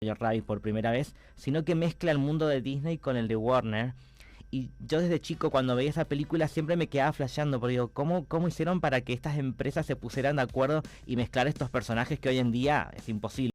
Rabbit por primera vez, sino que mezcla el mundo de Disney con el de Warner. Y yo desde chico cuando veía esa película siempre me quedaba flasheando, porque digo, ¿cómo hicieron para que estas empresas se pusieran de acuerdo y mezclar estos personajes que hoy en día es imposible?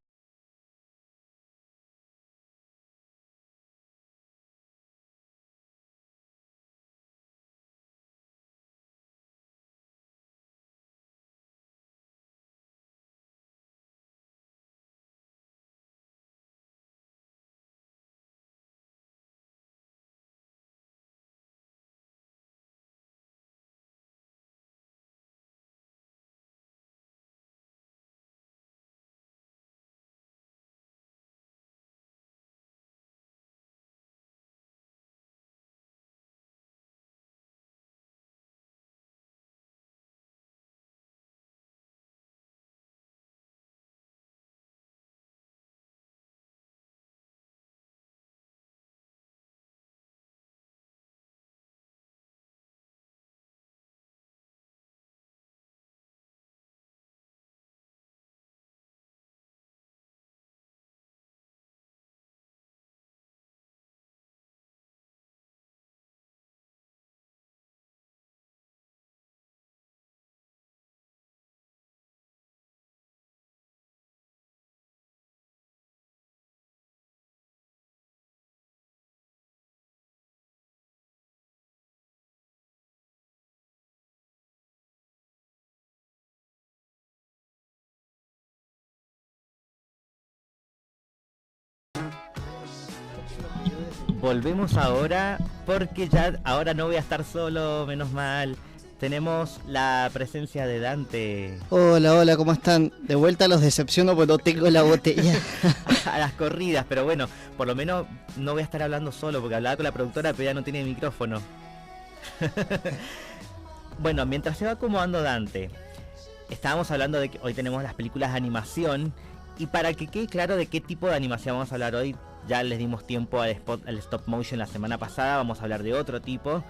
Volvemos ahora porque ya ahora no voy a estar solo, menos mal. Tenemos la presencia de Dante. Hola, hola, ¿cómo están? De vuelta los decepciono porque no tengo la botella. A las corridas, pero bueno, por lo menos no voy a estar hablando solo porque hablaba con la productora pero ya no tiene micrófono. Bueno, mientras se va acomodando Dante, estábamos hablando de que hoy tenemos las películas de animación y para que quede claro de qué tipo de animación vamos a hablar hoy, ya les dimos tiempo al stop motion la semana pasada, vamos a hablar de otro tipo.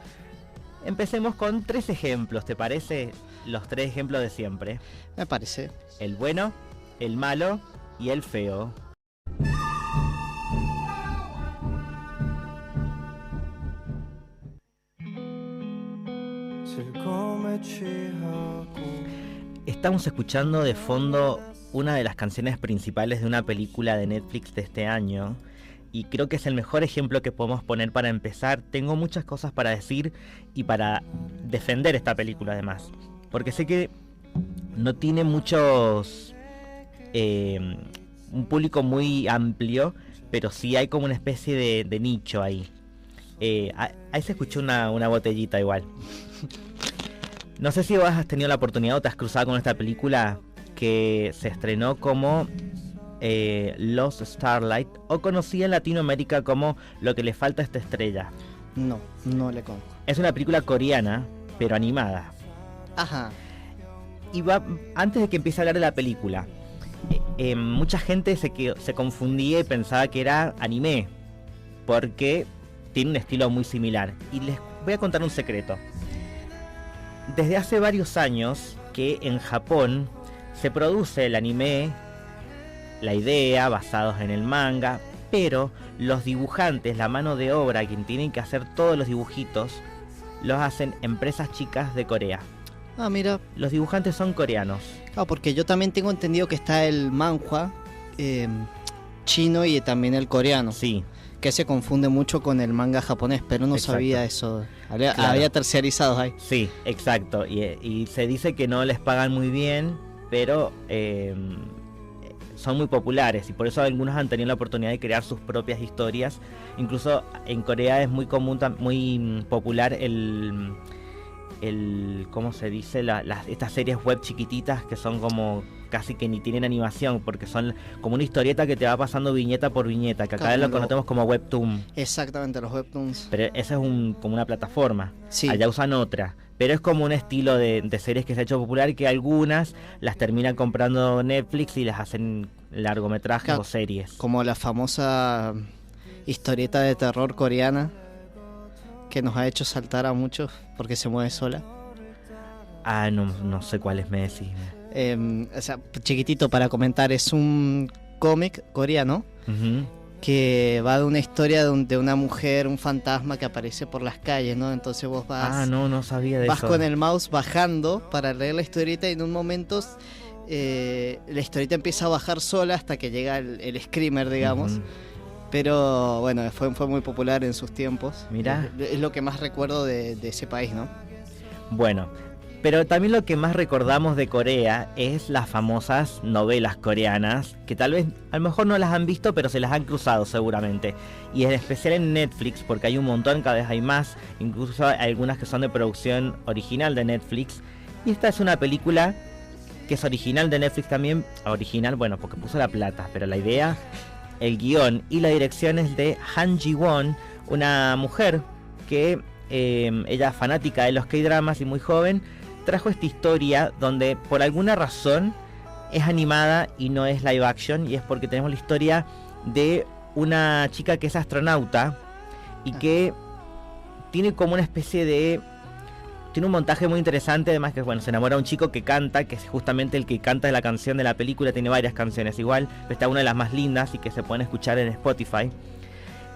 Empecemos con 3 ejemplos, ¿te parece? Los 3 ejemplos de siempre. Me parece. El bueno, el malo y el feo. Estamos escuchando de fondo una de las canciones principales de una película de Netflix de este año y creo que es el mejor ejemplo que podemos poner para empezar. Tengo muchas cosas para decir y para defender esta película además, porque sé que no tiene un público muy amplio, pero sí hay como una especie de nicho ahí. Ahí se escuchó una botellita igual. No sé si vos has tenido la oportunidad o te has cruzado con esta película que se estrenó como Lost Starlight, o conocida en Latinoamérica como Lo que le falta a esta estrella. No le conozco. Es una película coreana, pero animada. Ajá. Y antes de que empiece a hablar de la película, mucha gente se confundía y pensaba que era anime, porque tiene un estilo muy similar. Y les voy a contar un secreto. Desde hace varios años que en Japón se produce el anime, la idea, basados en el manga, pero los dibujantes, la mano de obra, quien tienen que hacer todos los dibujitos, los hacen empresas chicas de Corea. Ah, mira. Los dibujantes son coreanos. Ah, porque yo también tengo entendido que está el manhwa chino y también el coreano. Sí. Que se confunde mucho con el manga japonés, pero no Exacto. Sabía eso. Claro. Había terciarizados ahí. Sí, exacto. Y se dice que no les pagan muy bien, pero son muy populares y por eso algunos han tenido la oportunidad de crear sus propias historias. Incluso en Corea es muy común, muy popular el ¿cómo se dice? Estas series web chiquititas que son como casi que ni tienen animación, porque son como una historieta que te va pasando viñeta por viñeta, que acá Claro, lo conocemos como webtoon. Exactamente, los webtoons. Pero esa es como una plataforma. Sí. Allá usan otra. Pero es como un estilo de series que se ha hecho popular, que algunas las terminan comprando Netflix y las hacen largometrajes Claro, o series. Como la famosa historieta de terror coreana que nos ha hecho saltar a muchos porque se mueve sola. Ah, no sé cuáles me decís. O sea, chiquitito para comentar, es un cómic coreano Ujú. que va de una historia de una mujer, un fantasma que aparece por las calles, ¿no? Entonces vos vas, No sabía de vas eso. con el mouse bajando para leer la historieta y en un momento la historieta empieza a bajar sola hasta que llega el screamer, digamos. Ujú. Pero bueno, fue muy popular en sus tiempos. Mirá. Es lo que más recuerdo de ese país, ¿no? Bueno, pero también lo que más recordamos de Corea es las famosas novelas coreanas, que tal vez a lo mejor no las han visto, pero se las han cruzado seguramente. Y en especial en Netflix, porque hay un montón, cada vez hay más, incluso hay algunas que son de producción original de Netflix. Y esta es una película que es original de Netflix también, original, bueno, porque puso la plata, pero la idea, el guión y la dirección es de Han Ji-won, una mujer que ella es fanática de los K-dramas y muy joven, trajo esta historia donde por alguna razón es animada y no es live action, y es porque tenemos la historia de una chica que es astronauta y que tiene como una especie de... Tiene un montaje muy interesante, además que bueno, se enamora de un chico que canta, que es justamente el que canta la canción de la película, tiene varias canciones igual, pero esta es una de las más lindas y que se pueden escuchar en Spotify.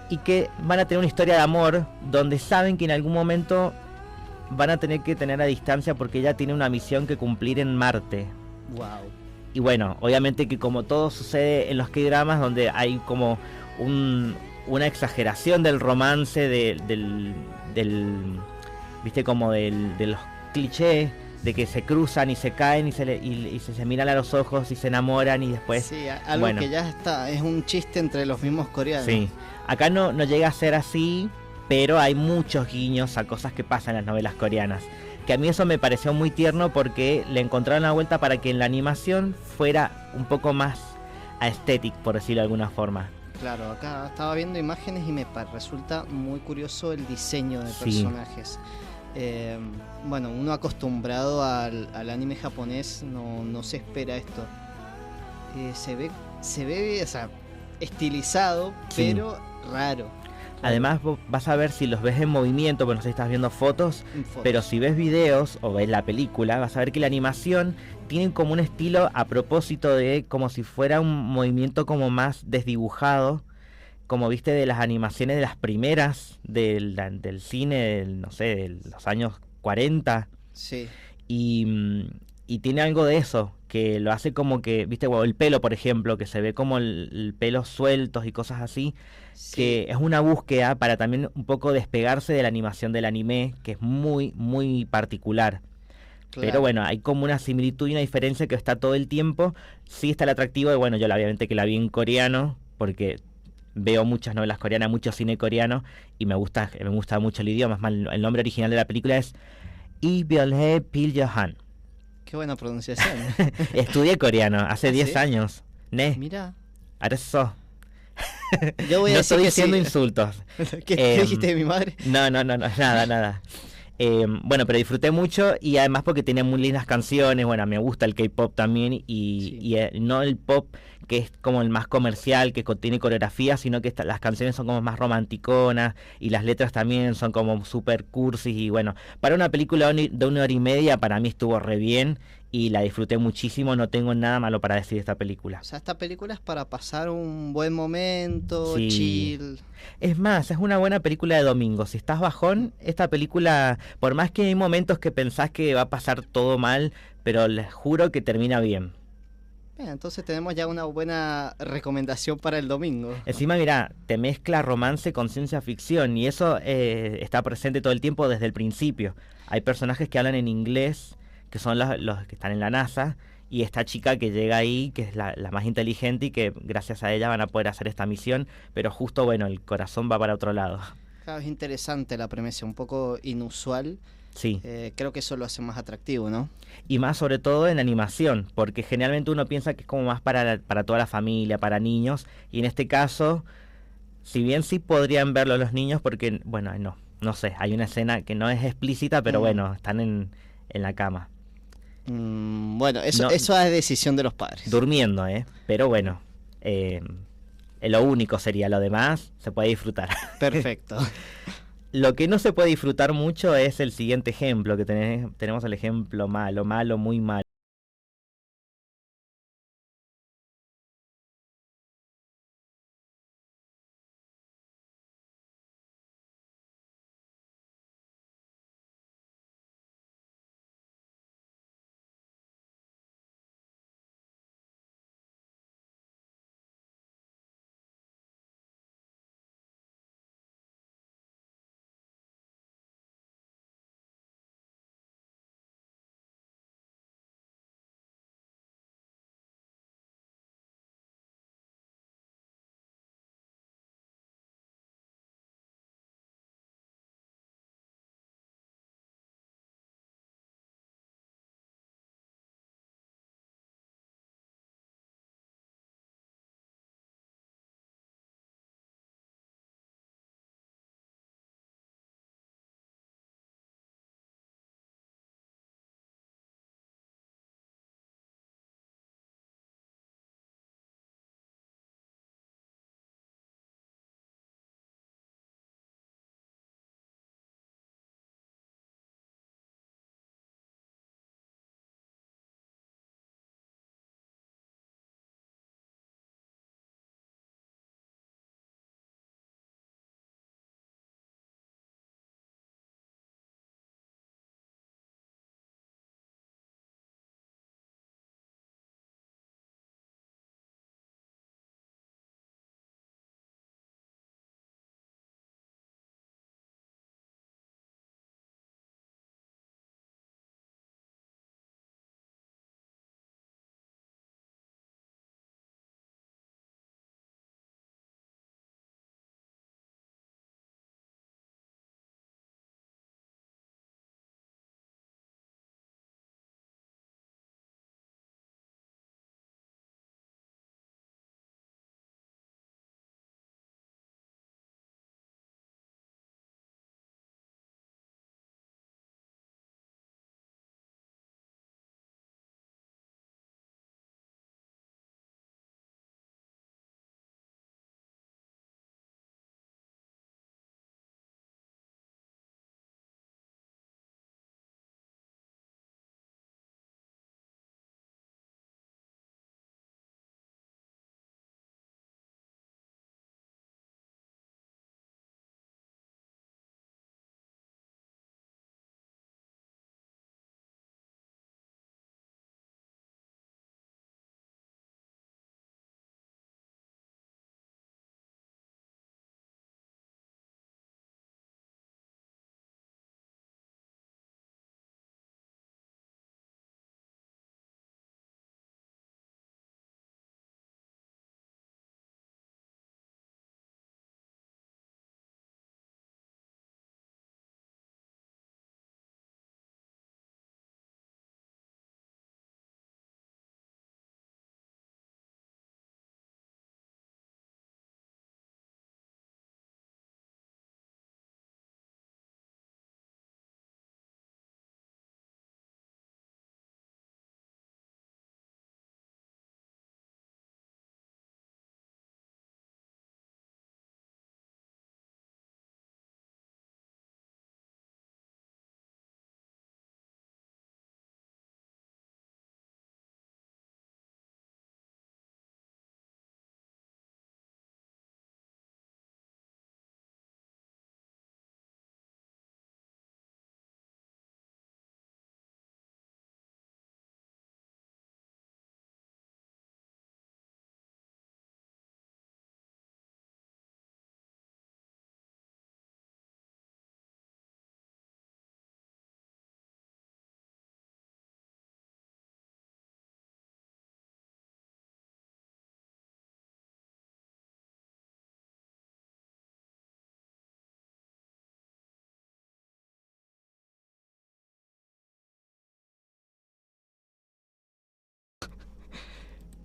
Y que van a tener una historia de amor donde saben que en algún momento van a tener que tener a distancia porque ella tiene una misión que cumplir en Marte. Wow. Y bueno, obviamente que como todo sucede en los K-dramas, donde hay como una exageración del romance, viste, como de los clichés, de que se cruzan y se caen y se miran a los ojos y se enamoran y después... Sí, algo bueno, que ya está, es un chiste entre los mismos coreanos. sí, acá no llega a ser así, pero hay muchos guiños a cosas que pasan en las novelas coreanas. Que a mí eso me pareció muy tierno porque le encontraron la vuelta para que en la animación fuera un poco más aesthetic, por decirlo de alguna forma. Claro, acá estaba viendo imágenes y resulta muy curioso el diseño de Sí. personajes. Bueno, uno acostumbrado al anime japonés no se espera esto. Se ve, o sea, estilizado, Sí. pero raro. Además vos vas a ver si los ves en movimiento, bueno, no sé si estás viendo fotos, En fotos. pero si ves videos o ves la película, vas a ver que la animación tiene como un estilo a propósito de como si fuera un movimiento como más desdibujado, como viste de las animaciones de las primeras del cine, no sé, de los años 40. Sí, Y tiene algo de eso, que lo hace como que, viste, bueno, el pelo, por ejemplo, que se ve como el pelo sueltos y cosas así, sí, que es una búsqueda para también un poco despegarse de la animación del anime, que es muy, muy particular. claro. Pero bueno, hay como una similitud y una diferencia que está todo el tiempo. Sí está el atractivo, y bueno, yo obviamente que la vi en coreano, porque veo muchas novelas coreanas, mucho cine coreano, y me gusta mucho el idioma. Es más, el nombre original de la película es Lee Byul-hee Pil Johan. Qué buena pronunciación. Estudié coreano hace ¿Ah, 10 sí? años. Ne, Mira, eso. yo voy a No decir estoy que diciendo sí. insultos. ¿Qué dijiste de mi madre? No, nada. Bueno, pero disfruté mucho y además porque tiene muy lindas canciones, bueno, me gusta el K-pop también Sí. y no el pop que es como el más comercial, que tiene coreografía, sino que las canciones son como más romanticonas y las letras también son como super cursis y bueno, para una película de 1 hora y media para mí estuvo re bien y la disfruté muchísimo, no tengo nada malo para decir de esta película. O sea, esta película es para pasar un buen momento, Sí. chill. Es más, es una buena película de domingo. Si estás bajón, esta película, por más que hay momentos que pensás que va a pasar todo mal, pero les juro que termina bien. Bien, entonces tenemos ya una buena recomendación para el domingo. Encima, mira, te mezcla romance con ciencia ficción y eso está presente todo el tiempo desde el principio. Hay personajes que hablan en inglés, que son los que están en la NASA, y esta chica que llega ahí, que es la más inteligente y que gracias a ella van a poder hacer esta misión, pero justo, bueno, el corazón va para otro lado. Claro, es interesante la premisa, un poco inusual. Sí. Creo que eso lo hace más atractivo, ¿no? Y más sobre todo en animación, porque generalmente uno piensa que es como más para toda la familia, para niños, y en este caso, si bien sí podrían verlo los niños, porque, bueno, no sé, hay una escena que no es explícita, pero bueno, están en la cama. Bueno, eso No, es decisión de los padres. durmiendo, pero bueno, lo único sería, lo demás se puede disfrutar. Perfecto. Lo que no se puede disfrutar mucho es el siguiente ejemplo, que tenemos el ejemplo malo, muy malo.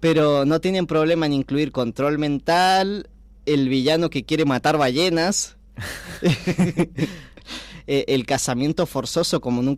pero no tienen problema en incluir control mental, el villano que quiere matar ballenas, el casamiento forzoso como nunca.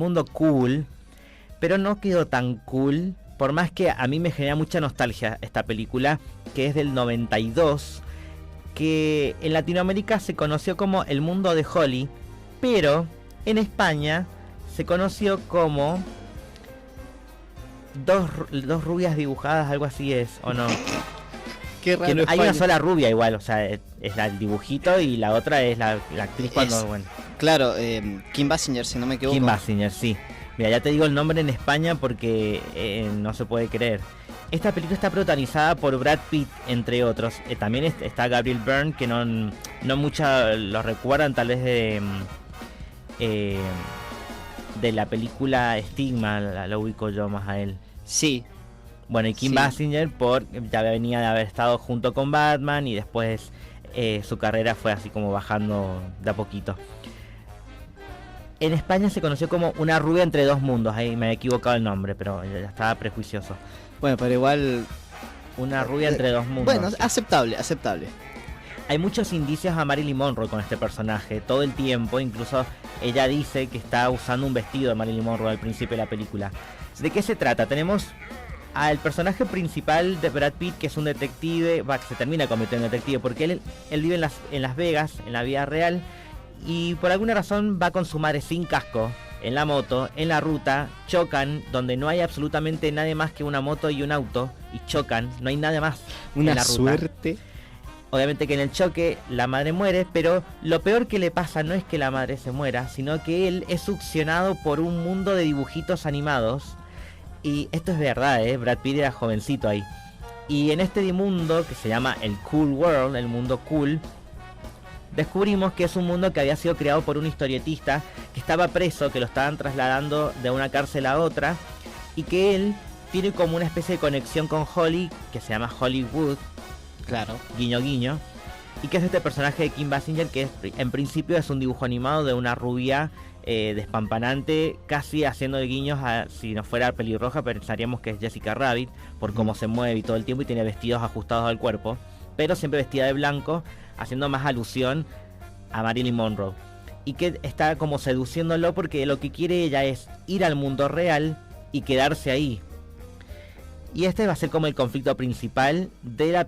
Mundo cool, pero no quedó tan cool, por más que a mí me genera mucha nostalgia esta película, que es del 92, que en Latinoamérica se conoció como El Mundo de Holly, pero en España se conoció como dos rubias dibujadas, algo así es, ¿o no? Qué raro. Que hay una sola rubia igual, o sea, es el dibujito y la otra es la actriz cuando, bueno. Claro, Kim Basinger, si no me equivoco. Kim Basinger, sí. Mira, ya te digo el nombre en España porque no se puede creer. Esta película está protagonizada por Brad Pitt, entre otros. También está Gabriel Byrne, que no muchos lo recuerdan tal vez de la película Stigma, la ubico yo más a él. Sí. Bueno, y Kim Basinger ya venía de haber estado junto con Batman y después su carrera fue así como bajando de a poquito. En España se conoció como Una rubia entre dos mundos, ahí me he equivocado el nombre, pero ya estaba prejuicioso. Bueno, pero igual Una rubia entre dos mundos. Bueno, aceptable. Hay muchos indicios a Marilyn Monroe con este personaje, todo el tiempo. Incluso ella dice que está usando un vestido de Marilyn Monroe al principio de la película. ¿De qué se trata? Tenemos al personaje principal de Brad Pitt, que es un detective, que se termina convirtiendo en detective, porque él vive en Las Vegas, en la vida real, y por alguna razón va con su madre sin casco, en la moto, en la ruta, chocan, donde no hay absolutamente nadie más que una moto y un auto, y chocan, no hay nada más en la ruta. Suerte. Obviamente que en el choque la madre muere, pero lo peor que le pasa no es que la madre se muera, sino que él es succionado por un mundo de dibujitos animados. Y esto es verdad, Brad Pitt era jovencito ahí. Y en este mundo, que se llama el Cool World, el mundo cool, descubrimos que es un mundo que había sido creado por un historietista que estaba preso, que lo estaban trasladando de una cárcel a otra, y que él tiene como una especie de conexión con Holly, que se llama Hollywood. Claro. Guiño guiño. Y que es este personaje de Kim Basinger, que en principio es un dibujo animado de una rubia despampanante, casi haciendo guiños a, si no fuera pelirroja pensaríamos que es Jessica Rabbit, por cómo se mueve y todo el tiempo, y tiene vestidos ajustados al cuerpo, pero siempre vestida de blanco, haciendo más alusión a Marilyn Monroe. Y que está como seduciéndolo porque lo que quiere ella es ir al mundo real y quedarse ahí. Y este va a ser como el conflicto principal de la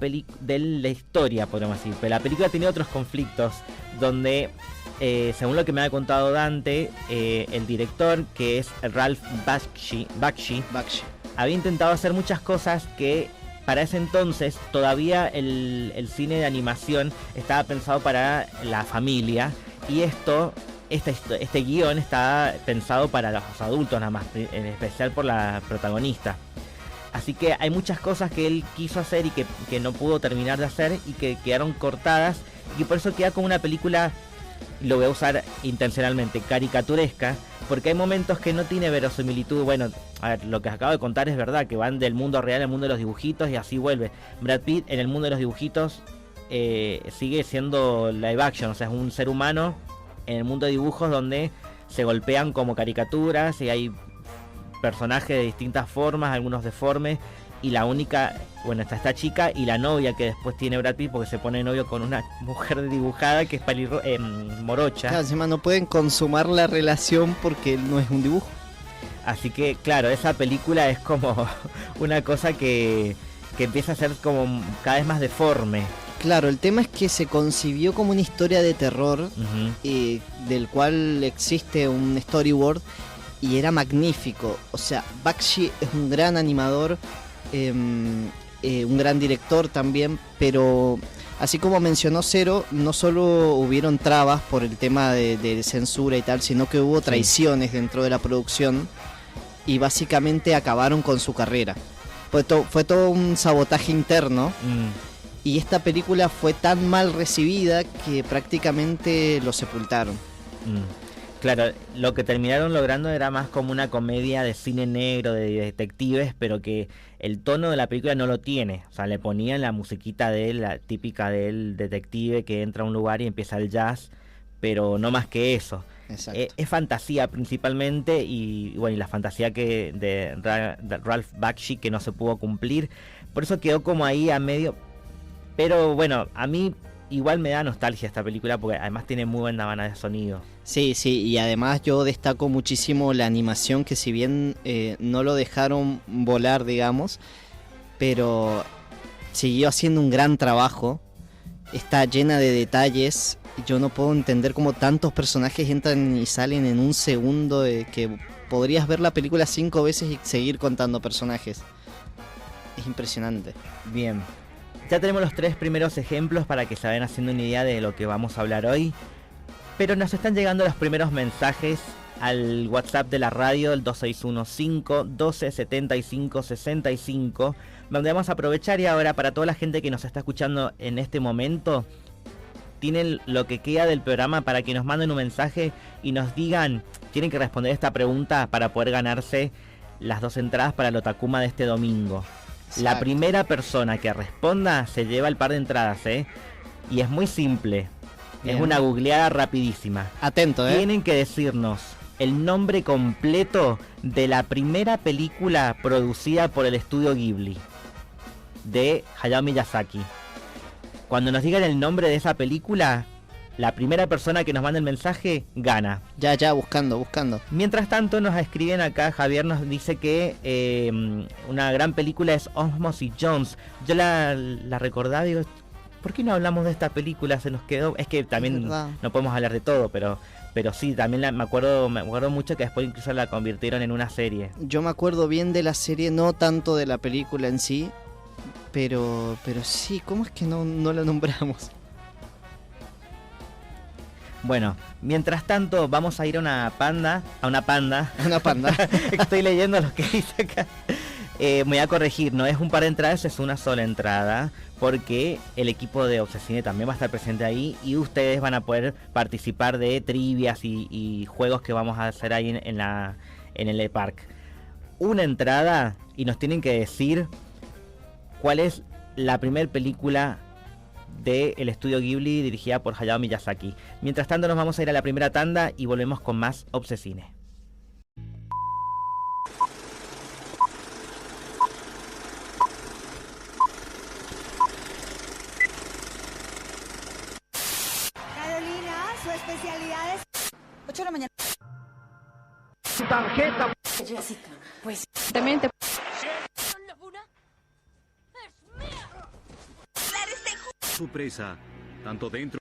historia, podríamos decir. Pero la película tiene otros conflictos donde, según lo que me ha contado Dante, el director, que es Ralph Bakshi, había intentado hacer muchas cosas que para ese entonces todavía el cine de animación estaba pensado para la familia. Y este guión está pensado para los adultos nada más, en especial por la protagonista. Así que hay muchas cosas que él quiso hacer y que no pudo terminar de hacer y que quedaron cortadas, y por eso queda como una película, lo voy a usar intencionalmente, caricaturesca, porque hay momentos que no tiene verosimilitud. Bueno, a ver, lo que acabo de contar es verdad, que van del mundo real al mundo de los dibujitos y así vuelve. Brad Pitt en el mundo de los dibujitos sigue siendo live action, o sea, es un ser humano en el mundo de dibujos donde se golpean como caricaturas y hay personajes de distintas formas, algunos deformes, y la única, bueno, está esta chica y la novia que después tiene Brad Pitt, porque se pone novio con una mujer dibujada que es morocha. Claro, encima no pueden consumar la relación porque no es un dibujo. Así que, claro, esa película es como una cosa que empieza a ser como cada vez más deforme. Claro, el tema es que se concibió como una historia de terror, del cual existe un storyboard, y era magnífico. O sea, Bakshi es un gran animador, un gran director también, pero así como mencionó Cero, no solo hubieron trabas por el tema de censura y tal, sino que hubo traiciones dentro de la producción y básicamente acabaron con su carrera. Fue todo un sabotaje interno. Y esta película fue tan mal recibida que prácticamente lo sepultaron. Claro, lo que terminaron logrando era más como una comedia de cine negro, de detectives, pero que el tono de la película no lo tiene. O sea, le ponían la musiquita de él, la típica del detective que entra a un lugar y empieza el jazz, pero no más que eso. Es fantasía principalmente, y bueno, y la fantasía de Ralph Bakshi que no se pudo cumplir. Por eso quedó como ahí a medio. Pero bueno, a mí igual me da nostalgia esta película porque además tiene muy buena banda de sonido. Sí, y además yo destaco muchísimo la animación, que si bien no lo dejaron volar, digamos, pero siguió haciendo un gran trabajo. Está llena de detalles. Yo no puedo entender cómo tantos personajes entran y salen en un segundo, que podrías ver la película 5 veces y seguir contando personajes. Es impresionante. Bien. Ya tenemos los 3 primeros ejemplos para que se vayan haciendo una idea de lo que vamos a hablar hoy. Pero nos están llegando los primeros mensajes al WhatsApp de la radio, el 2615-1275-65, donde vamos a aprovechar. Y ahora, para toda la gente que nos está escuchando en este momento, tienen lo que queda del programa para que nos manden un mensaje y nos digan, tienen que responder esta pregunta para poder ganarse las 2 entradas para el Otakuma de este domingo. Exacto. La primera persona que responda se lleva el par de entradas, y es muy simple. Bien. Es una googleada rapidísima. Atento, Tienen que decirnos el nombre completo de la primera película producida por el estudio Ghibli. de Hayao Miyazaki. Cuando nos digan el nombre de esa película, la primera persona que nos mande el mensaje gana. Ya, buscando. Mientras tanto nos escriben acá, Javier nos dice que una gran película es Osmosis Jones. Yo la recordaba y digo, ¿por qué no hablamos de esta película? Se nos quedó, es que también no podemos hablar de todo, pero sí, también me acuerdo mucho que después incluso la convirtieron en una serie. Yo me acuerdo bien de la serie, no tanto de la película en sí, pero sí, ¿cómo es que no la nombramos? Bueno, mientras tanto vamos a ir a una panda. Estoy leyendo lo que dice acá. Me voy a corregir, no es un par de entradas, es una sola entrada, porque el equipo de Obsesine también va a estar presente ahí y ustedes van a poder participar de trivias y juegos que vamos a hacer ahí en el E-Park. Una entrada y nos tienen que decir cuál es la primera película del estudio Ghibli dirigida por Hayao Miyazaki. Mientras tanto nos vamos a ir a la primera tanda y volvemos con más Obsesine. Carolina, su especialidad es 8 de la mañana. Su tarjeta. Jessica, pues también te... Su presa, tanto dentro.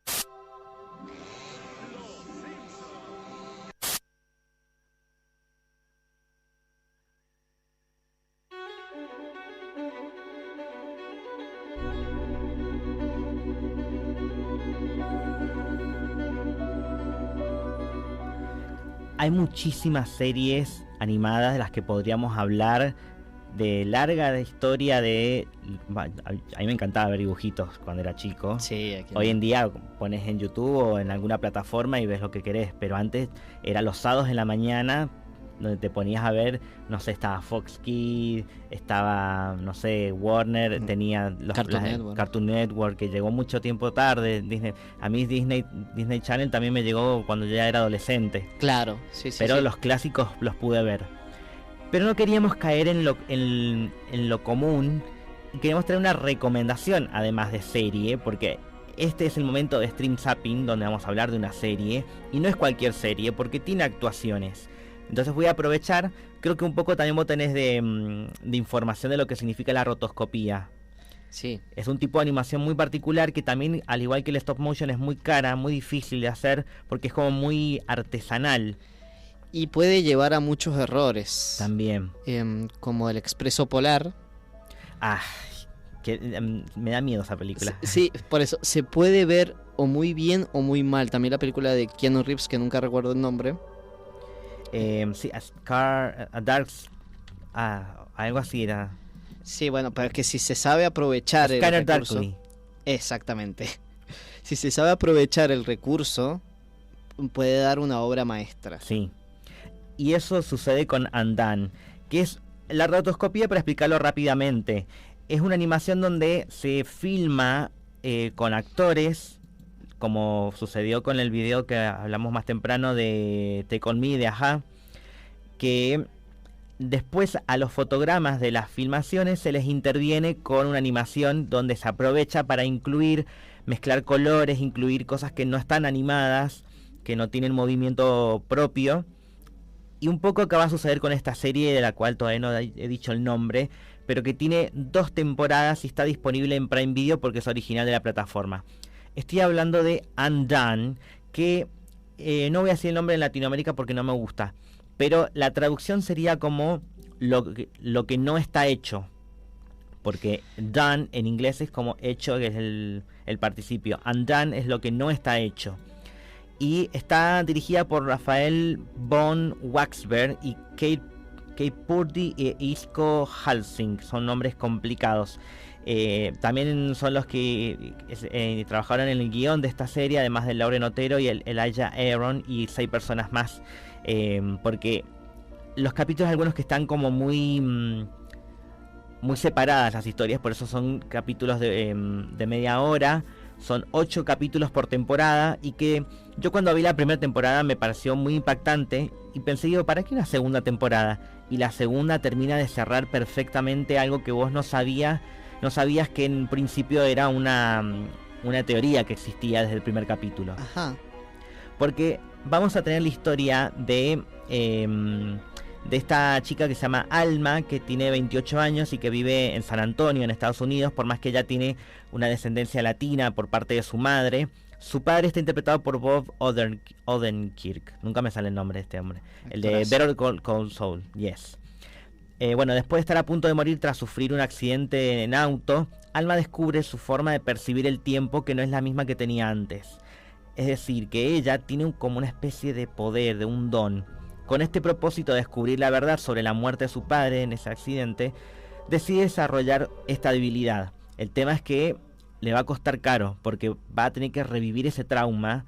Hay muchísimas series animadas de las que podríamos hablar, de larga historia de... A mí me encantaba ver dibujitos cuando era chico. Sí, aquí Hoy en día pones en YouTube o en alguna plataforma y ves lo que querés, pero antes era los sábados en la mañana donde te ponías a ver, no sé, estaba Fox Kids, estaba, no sé, Warner, tenía Cartoon Network, que llegó mucho tiempo tarde. Disney, a mí Disney Channel también me llegó cuando yo ya era adolescente. Claro, sí. Pero sí. Los clásicos los pude ver. Pero no queríamos caer en lo común y queríamos traer una recomendación además de serie, porque este es el momento de Stream Zapping donde vamos a hablar de una serie, y no es cualquier serie porque tiene actuaciones. Entonces voy a aprovechar, creo que un poco también vos tenés de información de lo que significa la rotoscopía. Sí. Es un tipo de animación muy particular que también, al igual que el stop motion, es muy cara, muy difícil de hacer porque es como muy artesanal. Y puede llevar a muchos errores. También. Como el Expreso Polar. Me da miedo esa película. Sí, por eso. Se puede ver o muy bien o muy mal. También la película de Keanu Reeves, que nunca recuerdo el nombre. Sí, algo así era. Sí, bueno, pero es que si se sabe aprovechar el recurso... Darkly. Exactamente. Si se sabe aprovechar el recurso, puede dar una obra maestra. Sí. Y eso sucede con Undone, que es la rotoscopía, para explicarlo rápidamente. Es una animación donde se filma con actores, como sucedió con el video que hablamos más temprano de Take On Me de A-ha, que después a los fotogramas de las filmaciones se les interviene con una animación donde se aprovecha para mezclar colores, incluir cosas que no están animadas, que no tienen movimiento propio. Y un poco acaba de suceder con esta serie, de la cual todavía no he dicho el nombre, pero que tiene 2 temporadas y está disponible en Prime Video porque es original de la plataforma. Estoy hablando de Undone, que no voy a decir el nombre en Latinoamérica porque no me gusta, pero la traducción sería como lo que no está hecho, porque done en inglés es como hecho, que es el participio. Undone es lo que no está hecho. Y está dirigida por Rafael von Waxberg y Kate Purdy e Isco Halsing. Son nombres complicados. También son los que trabajaron en el guión de esta serie, además de Lauren Otero y el Elijah Aaron y 6 personas más. Porque los capítulos, algunos que están como muy separadas las historias, por eso son capítulos de media hora. Son 8 capítulos por temporada, y que yo cuando vi la primera temporada me pareció muy impactante y pensé, digo, ¿para qué una segunda temporada? Y la segunda termina de cerrar perfectamente algo que vos no sabías no sabías que en principio era una teoría que existía desde el primer capítulo. Ajá. Porque vamos a tener la historia de esta chica que se llama Alma, que tiene 28 años y que vive en San Antonio, en Estados Unidos, por más que ella tiene una descendencia latina por parte de su madre. Su padre está interpretado por Bob Odenkirk. Nunca me sale el nombre de este hombre. El de Better Call Saul, yes. Bueno, después de estar a punto de morir tras sufrir un accidente en auto, Alma descubre su forma de percibir el tiempo, que no es la misma que tenía antes. Es decir, que ella tiene como una especie de poder, de un don. Con este propósito de descubrir la verdad sobre la muerte de su padre en ese accidente, decide desarrollar esta debilidad. El tema es que le va a costar caro, porque va a tener que revivir ese trauma,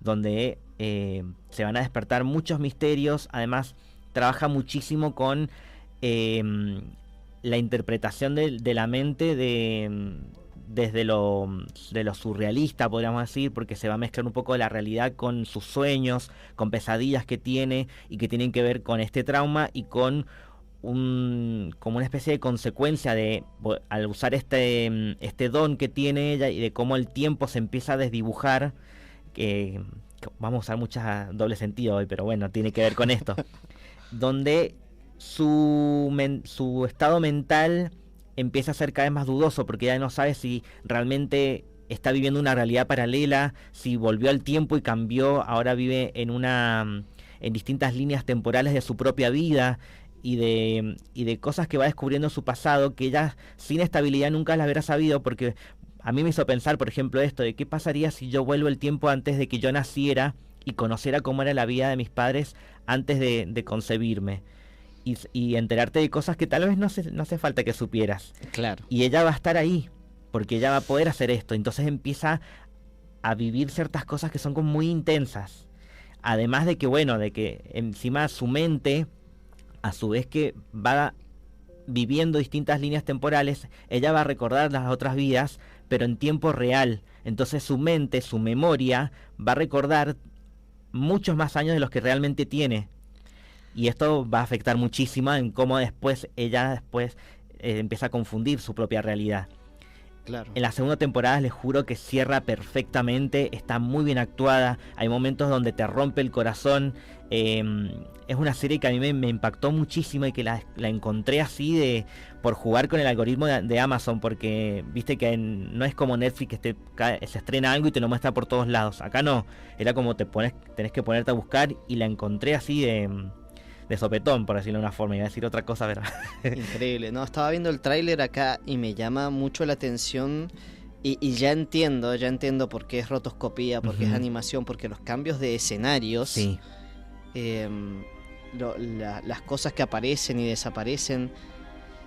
donde se van a despertar muchos misterios. Además, trabaja muchísimo con la interpretación de la mente desde lo surrealista, podríamos decir, porque se va a mezclar un poco de la realidad con sus sueños, con pesadillas que tiene y que tienen que ver con este trauma y con como una especie de consecuencia al usar este don que tiene ella, y de cómo el tiempo se empieza a desdibujar. Vamos a usar muchas doble sentido hoy, pero bueno, tiene que ver con esto. Donde su estado mental empieza a ser cada vez más dudoso, porque ya no sabe si realmente está viviendo una realidad paralela, si volvió al tiempo y cambió, ahora vive en distintas líneas temporales de su propia vida, y de cosas que va descubriendo en su pasado, que ella sin estabilidad nunca las hubiera sabido. Porque a mí me hizo pensar, por ejemplo, esto de qué pasaría si yo vuelvo el tiempo antes de que yo naciera y conociera cómo era la vida de mis padres antes de concebirme, y enterarte de cosas que tal vez no hace falta que supieras. Claro. Y ella va a estar ahí, porque ella va a poder hacer esto. Entonces empieza a vivir ciertas cosas que son como muy intensas. Además de que, bueno, de que encima su mente, a su vez que va viviendo distintas líneas temporales, ella va a recordar las otras vidas, pero en tiempo real. Entonces su mente, su memoria, va a recordar muchos más años de los que realmente tiene. Y esto va a afectar muchísimo en cómo ella empieza a confundir su propia realidad. Claro. En la segunda temporada les juro que cierra perfectamente, está muy bien actuada, hay momentos donde te rompe el corazón. Es una serie que a mí me impactó muchísimo y que la encontré así por jugar con el algoritmo de Amazon, porque viste que no es como Netflix que se estrena algo y te lo muestra por todos lados. Acá no, era como tenés que ponerte a buscar, y la encontré así de sopetón, por decirlo de una forma. Iba a decir otra cosa, pero Increíble. No, estaba viendo el tráiler acá y me llama mucho la atención, y ya entiendo por qué es rotoscopía, por qué es animación, porque los cambios de escenarios, sí. Las cosas que aparecen y desaparecen,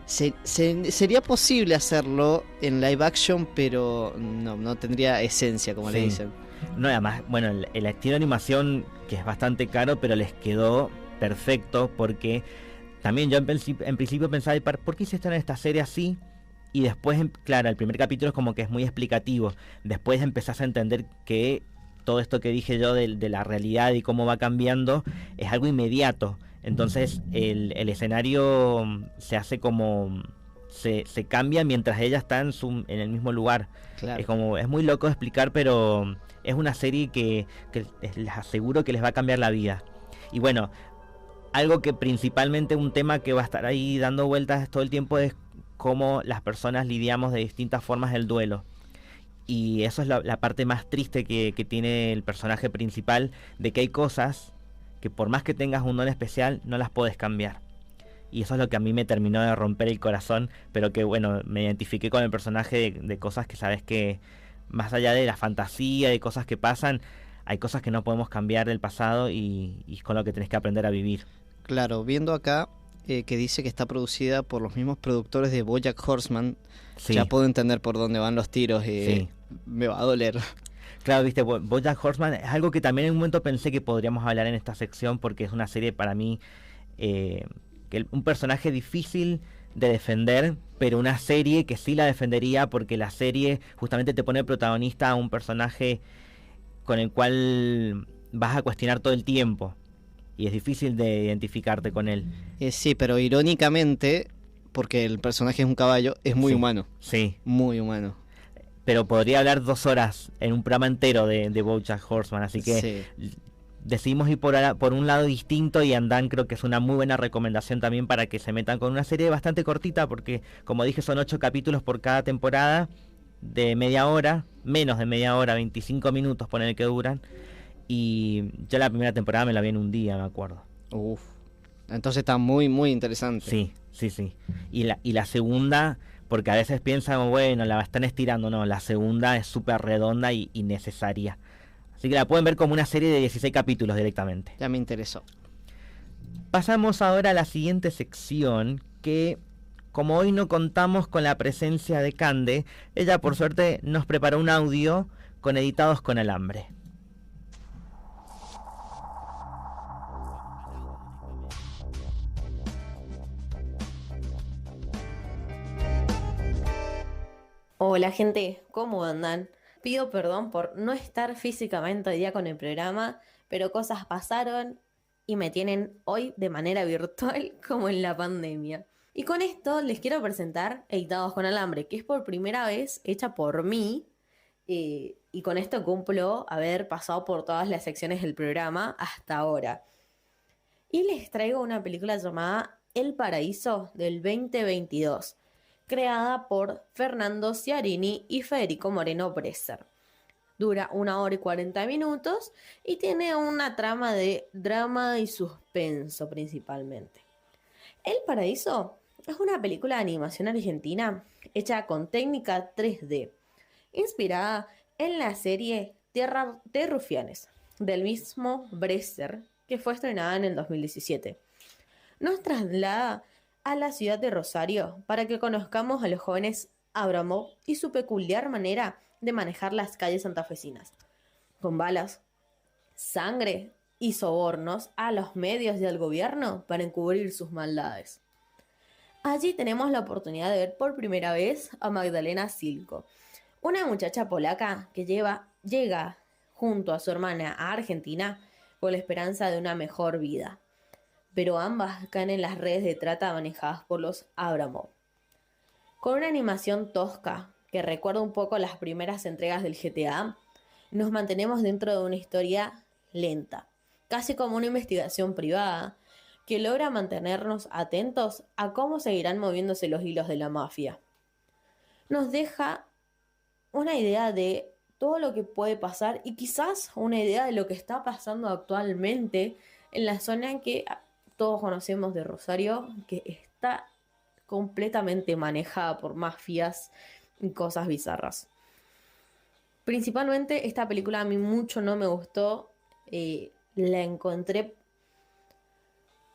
sería posible hacerlo en live action, pero no tendría esencia, como le dicen. No, además, bueno, el estilo de animación, que es bastante caro, pero les quedó perfecto, porque también yo en principio pensaba, ¿por qué hiciste en esta serie así? Y después, claro, el primer capítulo es como que es muy explicativo. Después empezás a entender que todo esto que dije yo de la realidad y cómo va cambiando es algo inmediato. Entonces el escenario se hace como se cambia mientras ella está en el mismo lugar. Claro. Es muy loco de explicar, pero es una serie que les aseguro que les va a cambiar la vida. Y bueno, algo que principalmente, un tema que va a estar ahí dando vueltas todo el tiempo, es cómo las personas lidiamos de distintas formas del duelo. Y eso es la parte más triste que tiene el personaje principal, de que hay cosas que por más que tengas un don especial, no las puedes cambiar. Y eso es lo que a mí me terminó de romper el corazón, pero que bueno, me identifiqué con el personaje de cosas que sabes que, más allá de la fantasía, de cosas que pasan, hay cosas que no podemos cambiar del pasado, y es con lo que tenés que aprender a vivir. Claro, viendo acá que dice que está producida por los mismos productores de BoJack Horseman, sí. Ya puedo entender por dónde van los tiros, sí. Me va a doler. Claro, viste, BoJack Horseman es algo que también en un momento pensé que podríamos hablar en esta sección, porque es una serie para mí, un personaje difícil de defender, pero una serie que sí la defendería, porque la serie justamente te pone protagonista a un personaje con el cual vas a cuestionar todo el tiempo, y es difícil de identificarte con él. Sí, pero irónicamente porque el personaje es un caballo, es muy humano. Sí. Muy humano. Pero podría hablar 2 horas en un programa entero de BoJack Horseman, así que decidimos ir por un lado distinto, y Andan creo que es una muy buena recomendación también para que se metan con una serie bastante cortita, porque como dije son 8 capítulos por cada temporada, de media hora, menos de media hora, 25 minutos poner que duran, y yo la primera temporada me la vi en un día, me acuerdo. Uf. Entonces está muy, muy interesante. Sí. Y la segunda, porque a veces piensan, bueno, la están estirando, no, la segunda es súper redonda y necesaria. Así que la pueden ver como una serie de 16 capítulos directamente. Ya me interesó. Pasamos ahora a la siguiente sección, que como hoy no contamos con la presencia de Cande, ella por suerte nos preparó un audio con editados con alambre. Hola gente, ¿cómo andan? Pido perdón por no estar físicamente hoy día con el programa, pero cosas pasaron y me tienen hoy de manera virtual como en la pandemia. Y con esto les quiero presentar Editados con Alambre, que es por primera vez hecha por mí, y con esto cumplo haber pasado por todas las secciones del programa hasta ahora. Y les traigo una película llamada El Paraíso del 2022. Creada por Fernando Ciarini y Federico Moreno Bresser. Dura 1 hora y 40 minutos y tiene una trama de drama y suspenso principalmente. El Paraíso es una película de animación argentina hecha con técnica 3D, inspirada en la serie Tierra de Rufianes, del mismo Bresser, que fue estrenada en el 2017. Nos traslada a la ciudad de Rosario para que conozcamos a los jóvenes Abramov y su peculiar manera de manejar las calles santafesinas, con balas, sangre y sobornos a los medios y al gobierno para encubrir sus maldades. Allí tenemos la oportunidad de ver por primera vez a Magdalena Silko, una muchacha polaca que llega junto a su hermana a Argentina con la esperanza de una mejor vida. Pero ambas caen en las redes de trata manejadas por los Abramov. Con una animación tosca que recuerda un poco las primeras entregas del GTA, nos mantenemos dentro de una historia lenta, casi como una investigación privada, que logra mantenernos atentos a cómo seguirán moviéndose los hilos de la mafia. Nos deja una idea de todo lo que puede pasar y quizás una idea de lo que está pasando actualmente en la zona en que todos conocemos de Rosario, que está completamente manejada por mafias y cosas bizarras. Principalmente esta película a mí mucho no me gustó. La encontré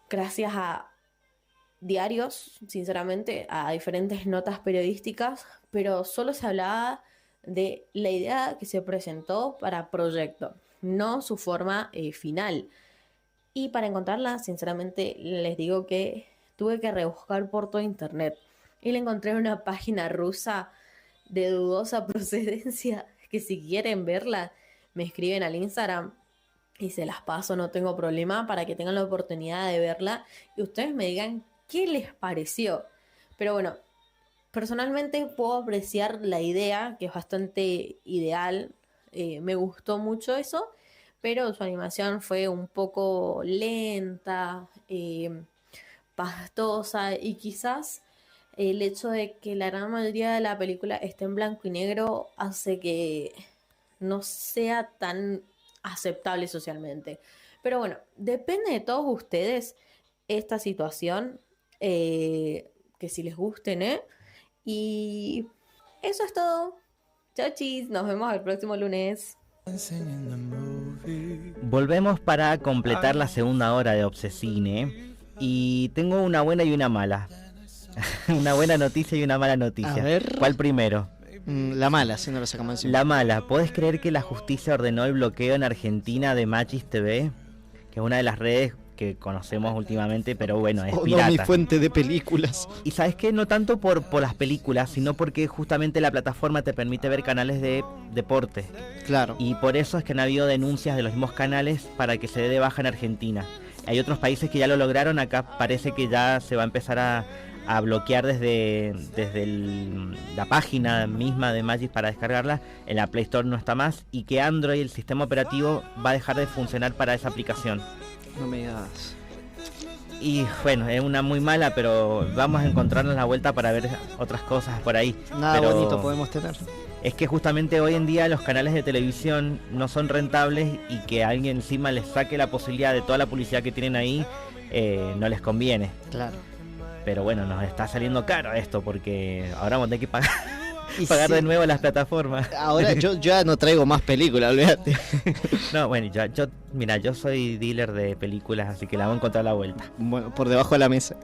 gracias a diarios, sinceramente, a diferentes notas periodísticas, pero solo se hablaba de la idea que se presentó para Proyecto, no su forma final. Y para encontrarla, sinceramente, les digo que tuve que rebuscar por todo internet. Y la encontré en una página rusa de dudosa procedencia, que si quieren verla, me escriben al Instagram y se las paso, no tengo problema, para que tengan la oportunidad de verla y ustedes me digan qué les pareció. Pero bueno, personalmente puedo apreciar la idea, que es bastante ideal, me gustó mucho eso, pero su animación fue un poco lenta, pastosa, y quizás el hecho de que la gran mayoría de la película esté en blanco y negro hace que no sea tan aceptable socialmente. Pero bueno, depende de todos ustedes esta situación, que si les gusten, y eso es todo. Chau chis, nos vemos el próximo lunes. Volvemos para completar la segunda hora de Obsesine y tengo una buena y una mala. Una buena noticia y una mala noticia. A ver. ¿Cuál primero? La mala, si no lo sacamos encima. La mala. ¿Podés creer que la justicia ordenó el bloqueo en Argentina de Machis TV? Que es una de las redes que conocemos últimamente, pero bueno, es pirata. No, mi fuente de películas. Y ¿sabes qué? No tanto por las películas, sino porque justamente la plataforma te permite ver canales de deporte. Claro. Y por eso es que han habido denuncias de los mismos canales para que se dé de baja en Argentina. Hay otros países que ya lo lograron, acá parece que ya se va a empezar a a bloquear desde la página misma de Magic para descargarla. En la Play Store no está más, y que Android, el sistema operativo, va a dejar de funcionar para esa aplicación. No me digas. Y bueno, es una muy mala, pero vamos a encontrarnos la vuelta para ver otras cosas por ahí. Nada pero bonito podemos tener. es que justamente hoy en día los canales de televisión no son rentables, y que alguien encima les saque la posibilidad de toda la publicidad que tienen ahí, no les conviene. Claro. Pero bueno, nos está saliendo caro esto, porque ahora vamos a tener que pagar, Y pagar sí. de nuevo las plataformas. Ahora yo ya no traigo más películas, olvídate. No, bueno, mira, yo soy dealer de películas, así que la voy a encontrar la vuelta. Bueno, por debajo de la mesa.